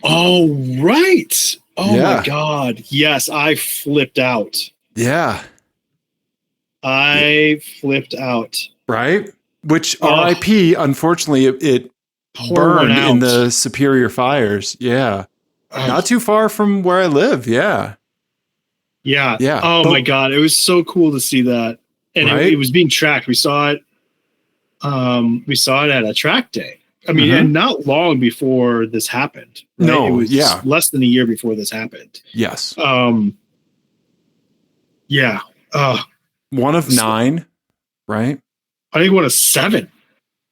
Oh, right. Oh, my God. Yes, I flipped out. Yeah. I flipped out. Right? Which RIP, unfortunately, it burned in the Superior fires. Yeah. Not too far from where I live. Yeah. Yeah. Yeah. Oh, my God. It was so cool to see that. And it was being tracked. We saw it. We saw it at a track day. I mean, and not long before this happened. Right? No, it was less than a year before this happened. Yes. Yeah. One of 9, right? I think one of 7.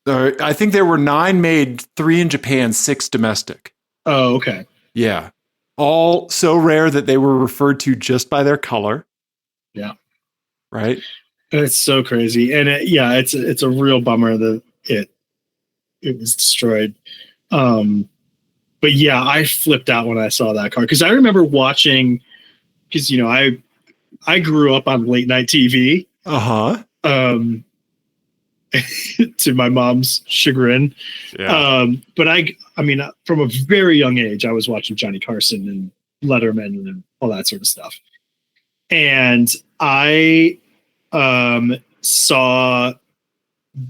I think there were 9 made, 3 in Japan, 6 domestic. Oh, okay. Yeah. All so rare that they were referred to just by their color. Yeah. Right. It's so crazy. And it's a real bummer that it was destroyed. but yeah, I flipped out when I saw that car because I remember watching, because I grew up on late night TV. To my mom's chagrin. Yeah. But I mean, from a very young age, I was watching Johnny Carson and Letterman and all that sort of stuff. And I saw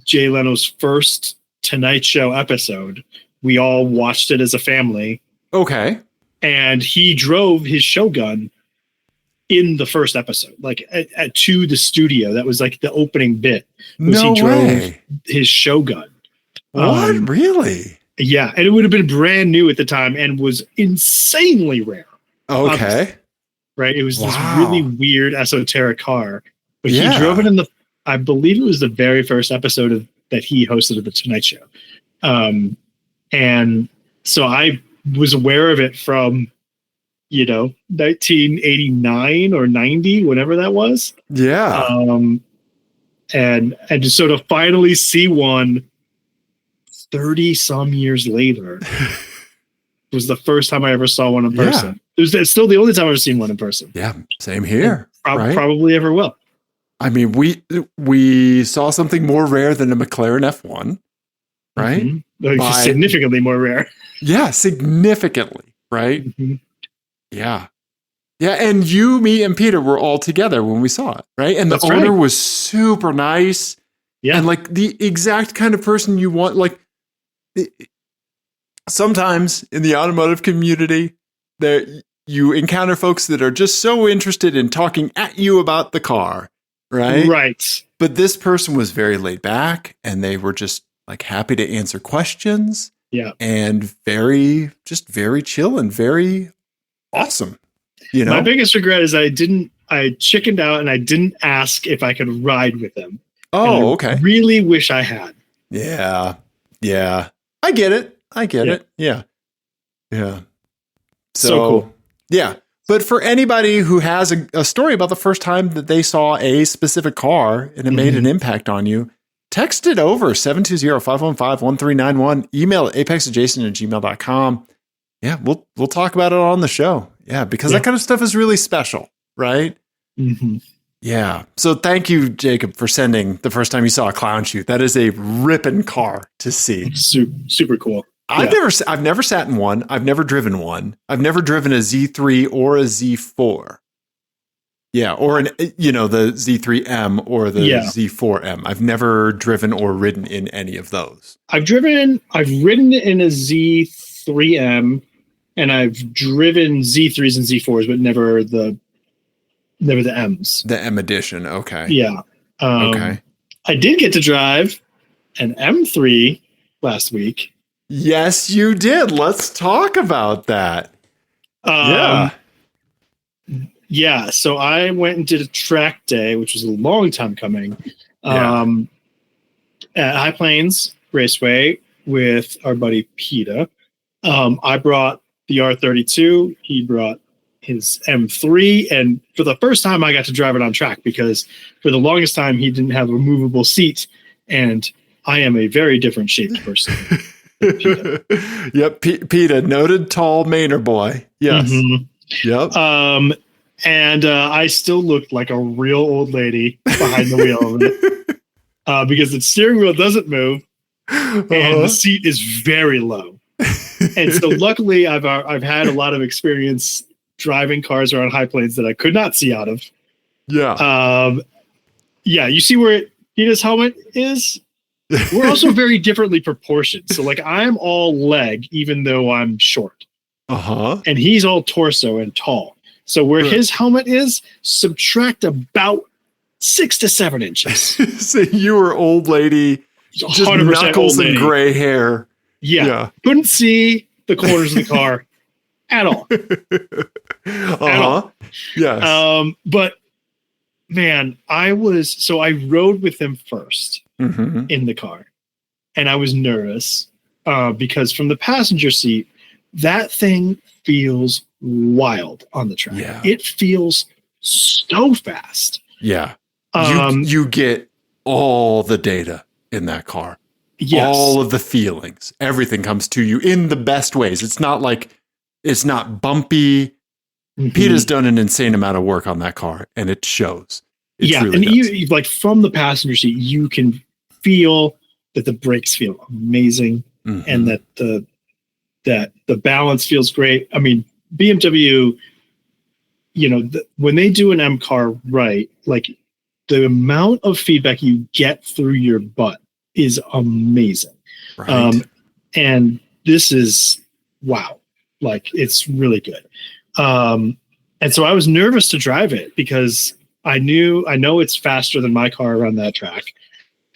Jay Leno's first Tonight Show episode. We all watched it as a family. Okay. And he drove his Shogun in the first episode, like to the studio. That was like the opening bit. No he drove way. his Shogun. What? Really? Yeah, and it would have been brand new at the time and was insanely rare. Okay. Obviously. Right? It was this really weird esoteric car. But Yeah. he drove it in I believe it was the very first episode that he hosted of the Tonight Show. And so I was aware of it from 1989 or 90, whatever that was. Yeah. And to sort of finally see one 30 some years later was the first time I ever saw one in person. It's still the only time I've ever seen one in person. Yeah. Same here. Right? Probably ever will. I mean, we saw something more rare than a McLaren F1, right? Mm-hmm. Significantly more rare. Yeah, significantly, right? Mm-hmm. Yeah. Yeah, and you, me, and Peter were all together when we saw it, right? And the owner was super nice. Yeah. And like the exact kind of person you want. Like sometimes in the automotive community, you encounter folks that are just so interested in talking at you about the car, right? Right. But this person was very laid back and they were just like happy to answer questions. Yeah. And very chill and very awesome. My biggest regret is I chickened out and I didn't ask if I could ride with them. Oh, okay. I really wish I had. Yeah. Yeah. I get it. Yeah. Yeah. So cool. Yeah. But for anybody who has a story about the first time that they saw a specific car and it made an impact on you, text it over 720-515-1391, email at apexadjacent@gmail.com. Yeah, we'll talk about it on the show. Yeah, because that kind of stuff is really special, right? Mm-hmm. Yeah. So thank you, Jacob, for sending the first time you saw a clown shoot. That is a ripping car to see. Super cool. I've never sat in one. I've never driven one. I've never driven a Z3 or a Z4. Yeah, or the Z3M or the Z4M. I've never driven or ridden in any of those. I've ridden in a Z3M, and I've driven Z3s and Z4s, but never the M's. The M edition. Okay. Yeah. Okay. I did get to drive an M3 last week. Yes, you did. Let's talk about that. Yeah, so I went and did a track day, which was a long time coming, at High Plains Raceway with our buddy PETA. I brought the R32. He brought his M3. And for the first time, I got to drive it on track because for the longest time, he didn't have a movable seat. And I am a very different shaped person. Yep, PETA, noted tall Mainer boy. Yes. Mm-hmm. Yep. And I still looked like a real old lady behind the wheel of it, because the steering wheel doesn't move and the seat is very low. And so luckily I've had a lot of experience driving cars around High Plains that I could not see out of. Yeah. You see where Peter's helmet is? We're also very differently proportioned. So like I'm all leg, even though I'm short. And he's all torso and tall. So where his helmet is, subtract about 6 to 7 inches. So you were old lady, just 100% knuckles old lady. and gray hair. Yeah. Couldn't see the corners of the car at all. At all. Yes. But man, I rode with him first in the car, and I was nervous because from the passenger seat, that thing feels wild on the track. Yeah. It feels so fast. Yeah. You get all the data in that car. Yes. All of the feelings, everything comes to you in the best ways. It's not bumpy. PETA's done an insane amount of work on that car, and it shows. It truly and does. you, like from the passenger seat, you can feel that the brakes feel amazing, and that the balance feels great. I mean, BMW, when they do an M car right, like the amount of feedback you get through your butt is amazing. Right. And this is wow, like it's really good. And so I was nervous to drive it because I know it's faster than my car around that track.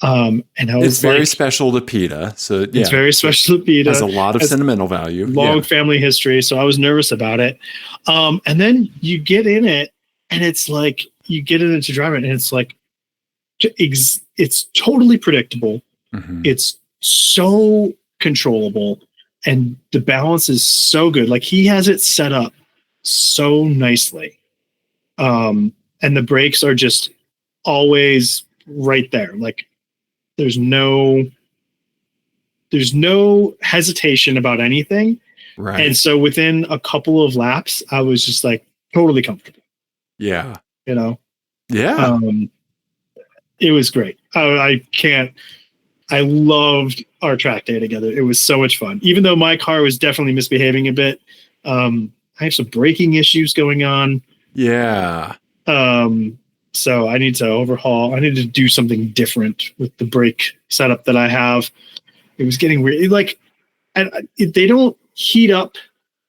And it's very special to PETA. So yeah, it's very special to PETA. Has a lot of sentimental value. Long family history. So I was nervous about it. And then you get in it and it's like, you get it into drive it and it's like, it's totally predictable. It's so controllable and the balance is so good. Like he has it set up so nicely. And the brakes are just always right there. Like there's no hesitation about anything. Right. And so within a couple of laps, I was just like totally comfortable. Yeah. Yeah. It was great. I loved our track day together. It was so much fun. Even though my car was definitely misbehaving a bit. I have some braking issues going on. Yeah. So I need to overhaul. I need to do something different with the brake setup that I have. It was getting weird. Like, they don't heat up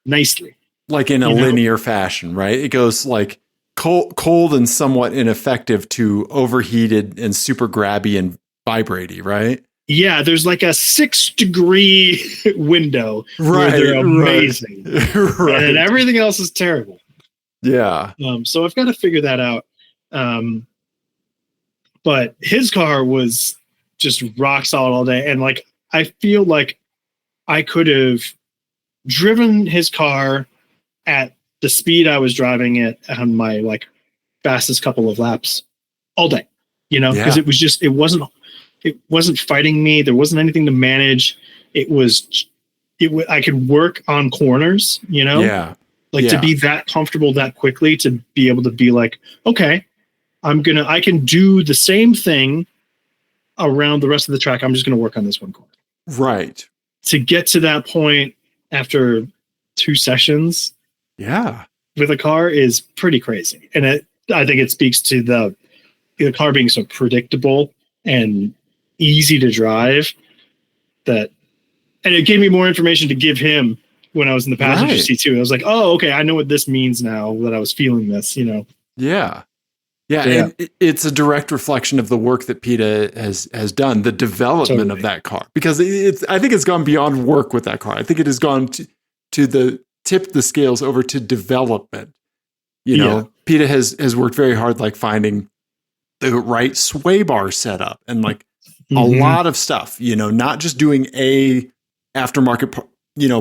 nicely. Like in a linear fashion, right? It goes like cold and somewhat ineffective to overheated and super grabby and vibratey, right? Yeah, there's like a 6-degree window where they're amazing. Right. And everything else is terrible. Yeah. So I've got to figure that out. But his car was just rock solid all day. And like, I feel like I could have driven his car at the speed I was driving it on my like fastest couple of laps all day, because it wasn't fighting me. There wasn't anything to manage. I could work on corners, to be that comfortable that quickly, to be able to be like, okay, I can do the same thing around the rest of the track. I'm just going to work on this one corner. Right. To get to that point after 2 sessions with a car is pretty crazy. And I think it speaks to the car being so predictable and easy to drive and it gave me more information to give him when I was in the passenger seat too. I was like, oh, okay, I know what this means now that I was feeling this, Yeah. And it's a direct reflection of the work that PETA has done, the development of that car, because I think it's gone beyond work with that car. I think it has gone to tip the scales over to development. PETA has worked very hard, like finding the right sway bar setup and like a lot of stuff, not just doing a aftermarket,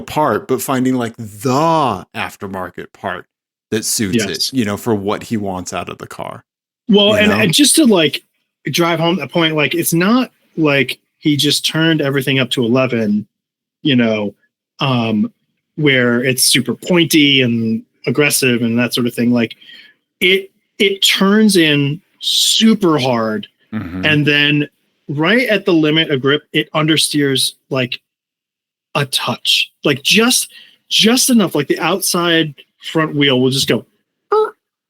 part, but finding like the aftermarket part that suits it, for what he wants out of the car. Well, and just to like drive home the point, like it's not like he just turned everything up to 11, where it's super pointy and aggressive and that sort of thing. Like it turns in super hard, and then right at the limit of grip, it understeers like a touch, like just enough, like the outside front wheel will just go.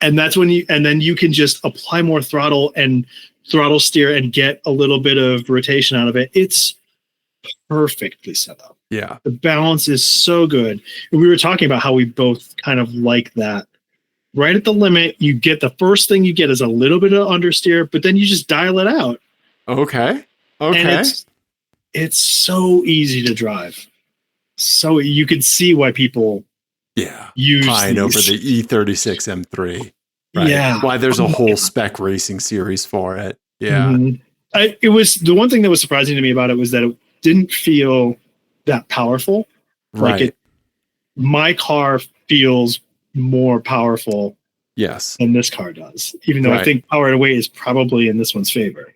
And that's when then you can just apply more throttle and throttle steer and get a little bit of rotation out of it. It's perfectly set up. Yeah. The balance is so good. And we were talking about how we both kind of like that. Right at the limit, the first thing you get is a little bit of understeer, but then you just dial it out. Okay. And it's so easy to drive. So you could see why people use pine over the E36 M3. Right? Yeah. Why there's a whole spec racing series for it. Yeah. It was the one thing that was surprising to me about it was that it didn't feel that powerful. Right. Like my car feels more powerful than this car does, even though I think power to weight is probably in this one's favor.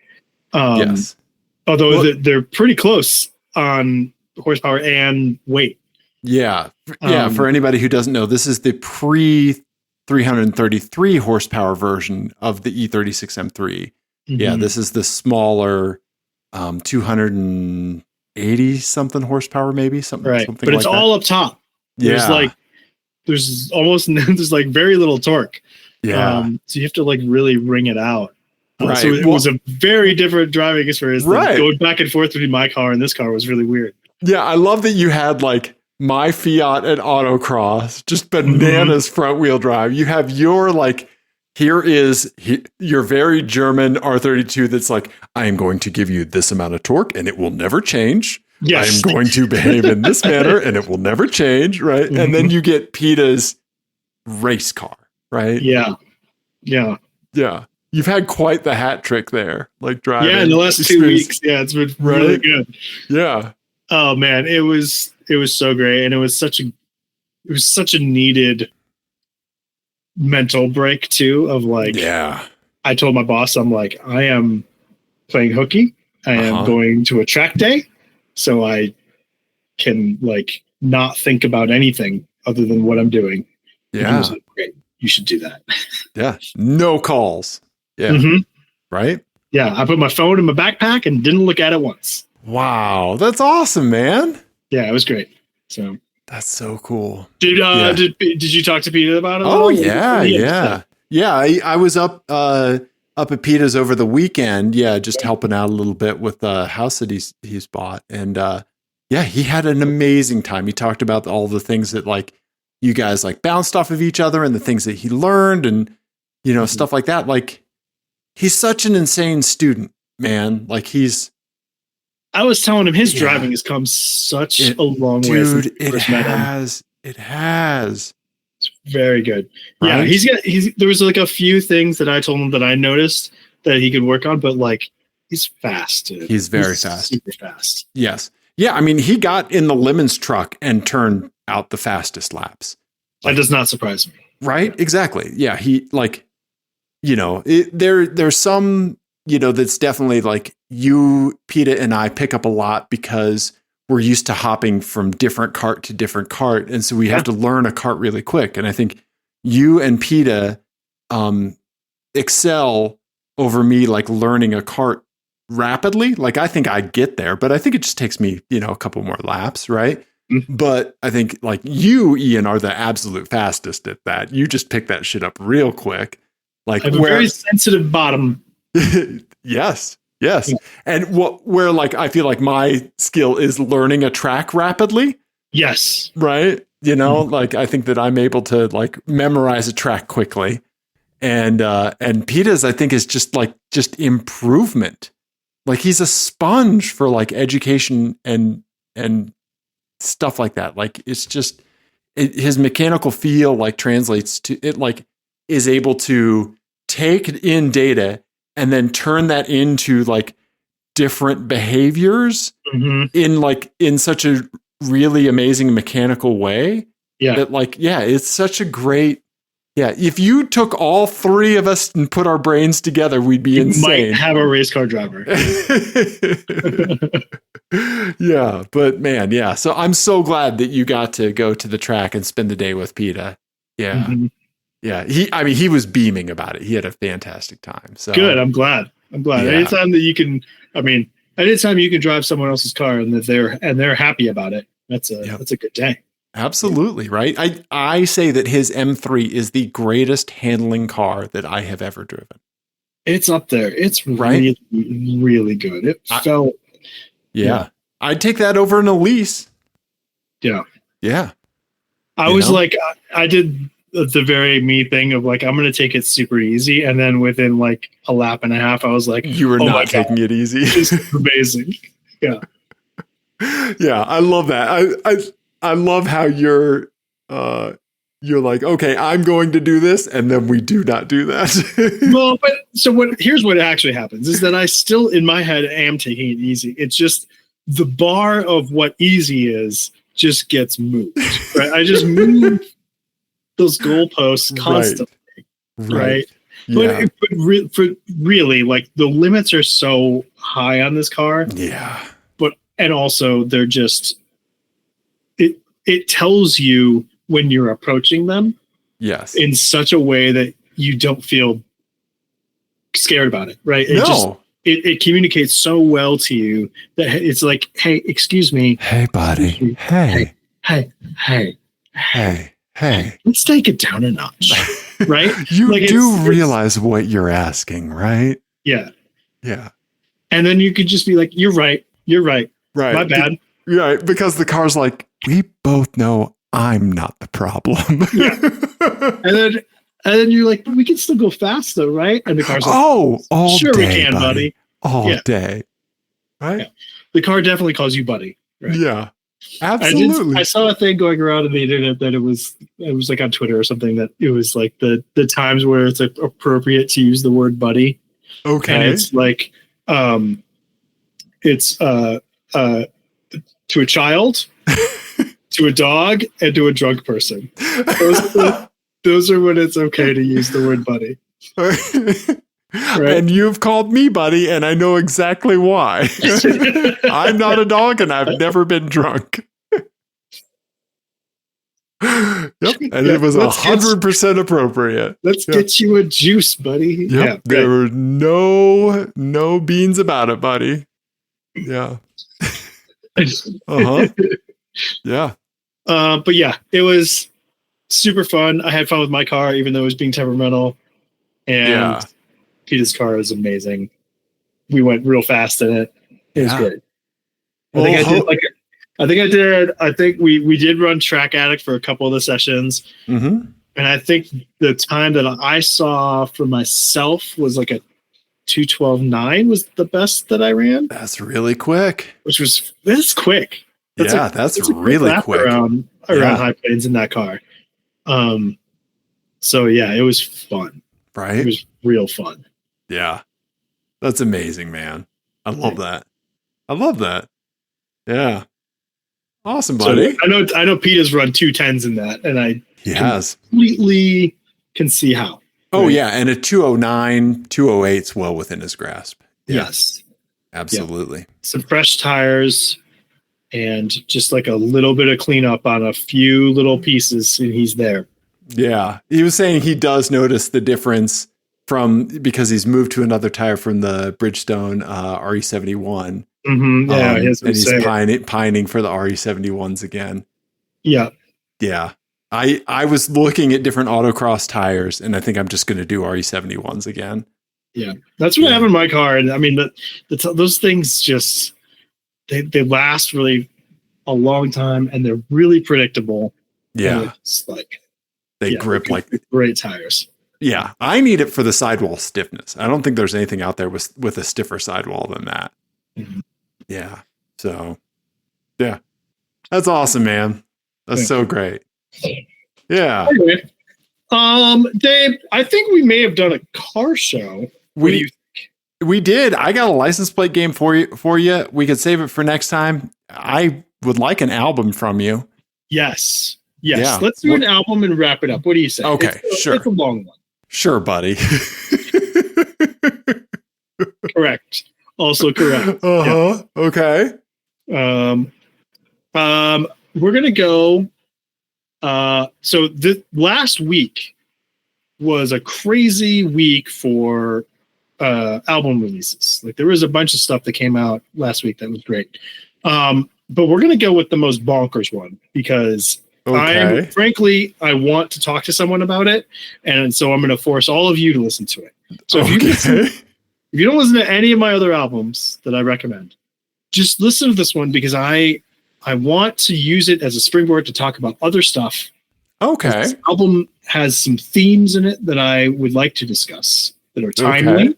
But Although they're pretty close on horsepower and weight. Yeah. Yeah. For anybody who doesn't know, this is the pre 333 horsepower version of the E36 M3. Yeah. This is the smaller 280 something horsepower, maybe something. Right. Something but it's like all that. up top. Yeah. There's like very little torque. Yeah. So you have to like really wring it out. Right. So it was a very different driving experience. Right. Going back and forth between my car and this car was really weird. Yeah. I love that you had like my Fiat and autocross, just bananas front wheel drive. You have your like, here is your very German R32 that's like, I am going to give you this amount of torque and it will never change. Yes. I am going to behave in this manner and it will never change. Right. And then you get PETA's race car. Right. Yeah. Yeah. Yeah. You've had quite the hat trick there, like driving. Yeah, in the last 2 weeks. Yeah, it's been really good. Yeah. Oh man, it was so great, and it was such a needed mental break too. Of like, yeah, I told my boss, I'm like, I am playing hooky. I am going to a track day, so I can like not think about anything other than what I'm doing. Yeah, and he was like, great. You should do that. Yeah, no calls. Yeah. Right? Yeah. I put my phone in my backpack and didn't look at it once. Wow. That's awesome, man. Yeah, it was great. So that's so cool. Did you talk to Peter about it? Oh, yeah. Yeah. Yeah. I was up at PETA's over the weekend. Yeah. Just helping out a little bit with the house that he's bought. And yeah, he had an amazing time. He talked about all the things that like you guys like bounced off of each other and the things that he learned and, you know, stuff like that. Like, he's such an insane student, man. Like I was telling him his driving has come such a long way since we first met him. It has. It's very good. Right? Yeah, there was like a few things that I told him that I noticed that he could work on, but like he's fast. Dude. He's very fast. Super fast. Yes. Yeah, I mean, he got in the Lemons truck and turned out the fastest laps. That does not surprise me. Right? Exactly. Yeah, he like, you know, there's some, you know, that's definitely like you, PETA, and I pick up a lot because we're used to hopping from different cart to different cart. And so we have to learn a cart really quick. And I think you and PETA excel over me, like learning a cart rapidly. Like I think I'd get there, but I think it just takes me, you know, a couple more laps. Right. But I think like you, Ian, are the absolute fastest at that. You just pick that shit up real quick. Like I have a very sensitive bottom. Yes. And where like I feel like my skill is learning a track rapidly. Yes. Right. You know, like I think that I'm able to like memorize a track quickly. And PETA's I think is just improvement. Like he's a sponge for like education and stuff like that. Like it's just his mechanical feel like translates to it, like is able to take in data and then turn that into like different behaviors in such a really amazing mechanical way. Yeah. That like, yeah, it's such a great, yeah. If you took all three of us and put our brains together, we'd be insane. Might have a race car driver. Yeah, but man, yeah. So I'm so glad that you got to go to the track and spend the day with PETA. Yeah. Yeah. He was beaming about it. He had a fantastic time. So good. I'm glad. Yeah. Anytime that you can, anytime you can drive someone else's car and that they're happy about it, that's a good day. Absolutely. Right. I say that his M3 is the greatest handling car that I have ever driven. It's up there. It's really, really good. It felt. Yeah. I'd take that over an Elise. Yeah. Yeah. I was like, I did the very me thing of like, I'm going to take it super easy. And then within like a lap and a half, I was like, you were not taking it easy. It's amazing. Yeah. Yeah. I love that. I love how you're like, okay, I'm going to do this. And then we do not do that. Well, but so here's what actually happens is that I still in my head am taking it easy. It's just the bar of what easy is just gets moved. Right. I just move those goalposts constantly. Right. Yeah. But really, like the limits are so high on this car. Yeah. And also they're just it tells you when you're approaching them. Yes. In such a way that you don't feel scared about it, right? It communicates so well to you that it's like, hey, excuse me. Hey, buddy. Hey. Let's take it down a notch, right? You like do realize what you're asking, right? Yeah. Yeah. And then you could just be like, you're right. Right. My bad. Right. Because the car's like, we both know I'm not the problem. Yeah. And then you're like, we can still go fast though, right? And the car's like, all sure day, we can, buddy. All day. Right? Yeah. The car definitely calls you buddy. Right? Yeah. Absolutely. I saw a thing going around on the internet that it was like on Twitter or something, that it was like the times where it's appropriate to use the word buddy. Okay. And it's like it's to a child, to a dog, and to a drunk person. Those are when it's okay to use the word buddy. Right? And you've called me buddy, and I know exactly why. I'm not a dog, and I've never been drunk. Yep, and it was 100% appropriate. Let's get you a juice, buddy. Yep, yeah, there were no beans about it, buddy. Yeah. Yeah. But yeah, it was super fun. I had fun with my car, even though it was being temperamental. And Peter's car is amazing. We went real fast in it. It was great. I think we did run Track Addict for a couple of the sessions. Mm-hmm. And I think the time that I saw for myself was like a 2:12.9 was the best that I ran. That's really quick. That's quick. That's really quick. Around High Plains in that car. So yeah, it was fun. Right. It was real fun. Yeah. That's amazing, man. I love that. Yeah. Awesome, buddy. So I know Pete has run 2:10s in that, and he has completely can see how. Oh yeah, and a 209, 208's well within his grasp. Yeah. Yes. Absolutely. Yeah. Some fresh tires and just like a little bit of cleanup on a few little pieces, and he's there. Yeah. He was saying he does notice the difference because he's moved to another tire from the Bridgestone RE71. Mm-hmm. Yeah, and he's pining for the RE71s again. Yeah. Yeah. I was looking at different autocross tires, and I think I'm just going to do RE71s again. Yeah. That's what I have in my car. And I mean, those things just, they last really a long time, and they're really predictable. Yeah. It's like, they grip like great tires. Yeah. I need it for the sidewall stiffness. I don't think there's anything out there with a stiffer sidewall than that. Mm-hmm. Yeah. So, yeah. That's awesome, man. That's so great. Yeah. Anyway, Dave, I think we may have done a car show. What do you think? We did. I got a license plate game for you. We could save it for next time. I would like an album from you. Yes. Yeah. Let's do an album and wrap it up. What do you say? Okay, sure. It's a long one. Sure, buddy. Correct. Also correct. Uh-huh. Yeah. Okay. We're gonna go. So the last week was a crazy week for album releases. Like there was a bunch of stuff that came out last week that was great. But we're gonna go with the most bonkers one because I want to talk to someone about it, and so I'm gonna force all of you to listen to it. So if you don't listen to any of my other albums that I recommend, just listen to this one because I want to use it as a springboard to talk about other stuff. Okay. This album has some themes in it that I would like to discuss that are timely.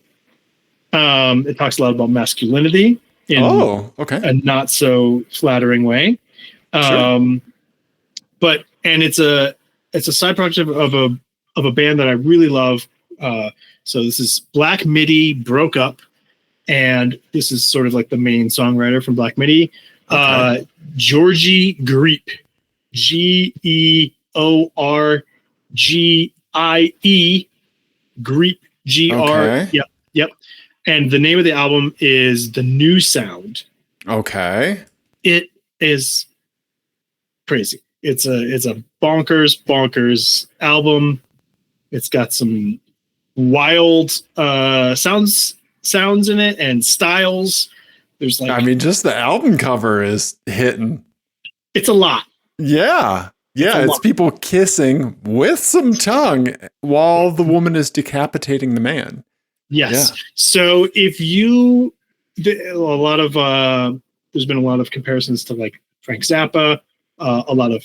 Okay. It talks a lot about masculinity in a not so flattering way. Sure. And it's a side project of a band that I really love. So this is Black Midi broke up, and this is sort of like the main songwriter from Black Midi. Geordie Greep, Georgie, Greep, GR. Okay. Yep. And the name of the album is The New Sound. Okay. It is crazy. It's a bonkers album. It's got some wild sounds in it and styles. There's like, I mean, just the album cover is hitting. it's a lot. Yeah. Yeah, it's people kissing with some tongue while the woman is decapitating the man. Yes. Yeah. So if you, there's been a lot of comparisons to like Frank Zappa, a lot of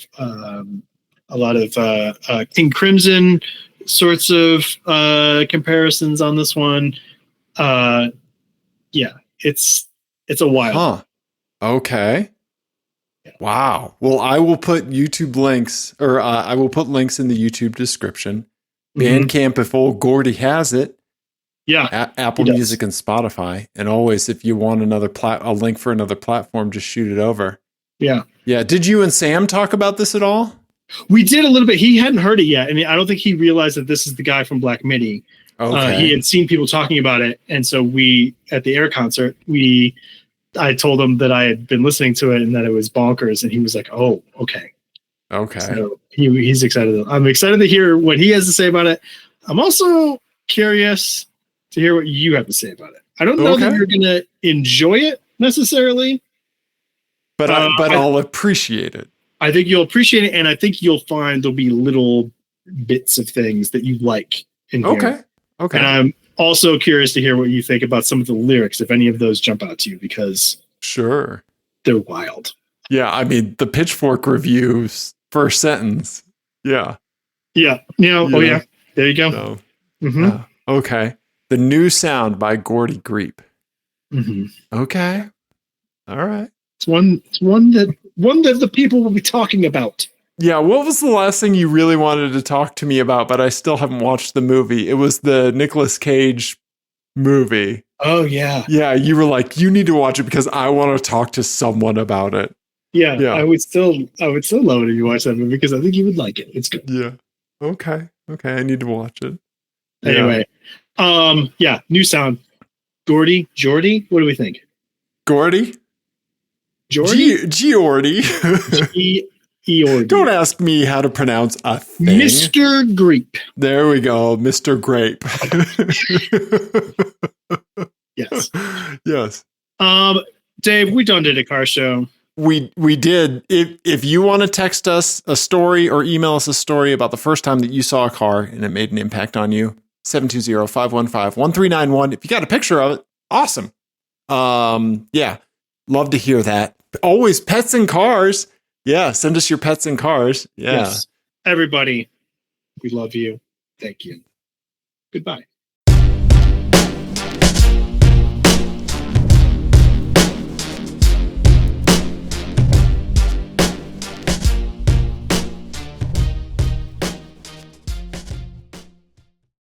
King Crimson sorts of comparisons on this one. Yeah, it's a wild. Huh. Okay. Wow. Well, I will put YouTube links, or I will put links in the YouTube description. Bandcamp, if old Geordie has it. Yeah. Apple Music and Spotify. And always, if you want a link for another platform, just shoot it over. Yeah. Yeah. Did you and Sam talk about this at all? We did a little bit. He hadn't heard it yet. I mean, I don't think he realized that this is the guy from Black Midi. Okay. He had seen people talking about it. And so at the Air concert, I told him that I had been listening to it and that it was bonkers. And he was like, oh, okay. Okay. So he's excited. I'm excited to hear what he has to say about it. I'm also curious to hear what you have to say about it. I don't know that you're going to enjoy it necessarily. But I'll appreciate it. I think you'll appreciate it. And I think you'll find there'll be little bits of things that you like in here. Okay. And I'm also curious to hear what you think about some of the lyrics, if any of those jump out to you, because sure, they're wild. Yeah, I mean the Pitchfork reviews, first sentence. Yeah. Yeah. Oh yeah. There you go. So, okay. The New Sound by Geordie Greep. Okay. All right. It's one that the people will be talking about. Yeah, what was the last thing you really wanted to talk to me about, but I still haven't watched the movie? It was the Nicolas Cage movie. Oh, yeah. Yeah, you were like, you need to watch it because I want to talk to someone about it. Yeah. I would still love it if you watch that movie because I think you would like it. It's good. Yeah. Okay, I need to watch it. Anyway, New Sound. Geordie? What do we think? Geordie? Geordie? Geordie. Geordie. Don't ask me how to pronounce a thing. Mr. Greep. There we go, Mr. Grape. Yes. Yes. Dave, we done did a car show. We did. If you want to text us a story or email us a story about the first time that you saw a car and it made an impact on you, 720-515-1391. If you got a picture of it, awesome. Yeah, love to hear that. Always pets and cars. Yeah, send us your pets and cars. Yeah. Yes. Everybody, we love you. Thank you. Goodbye.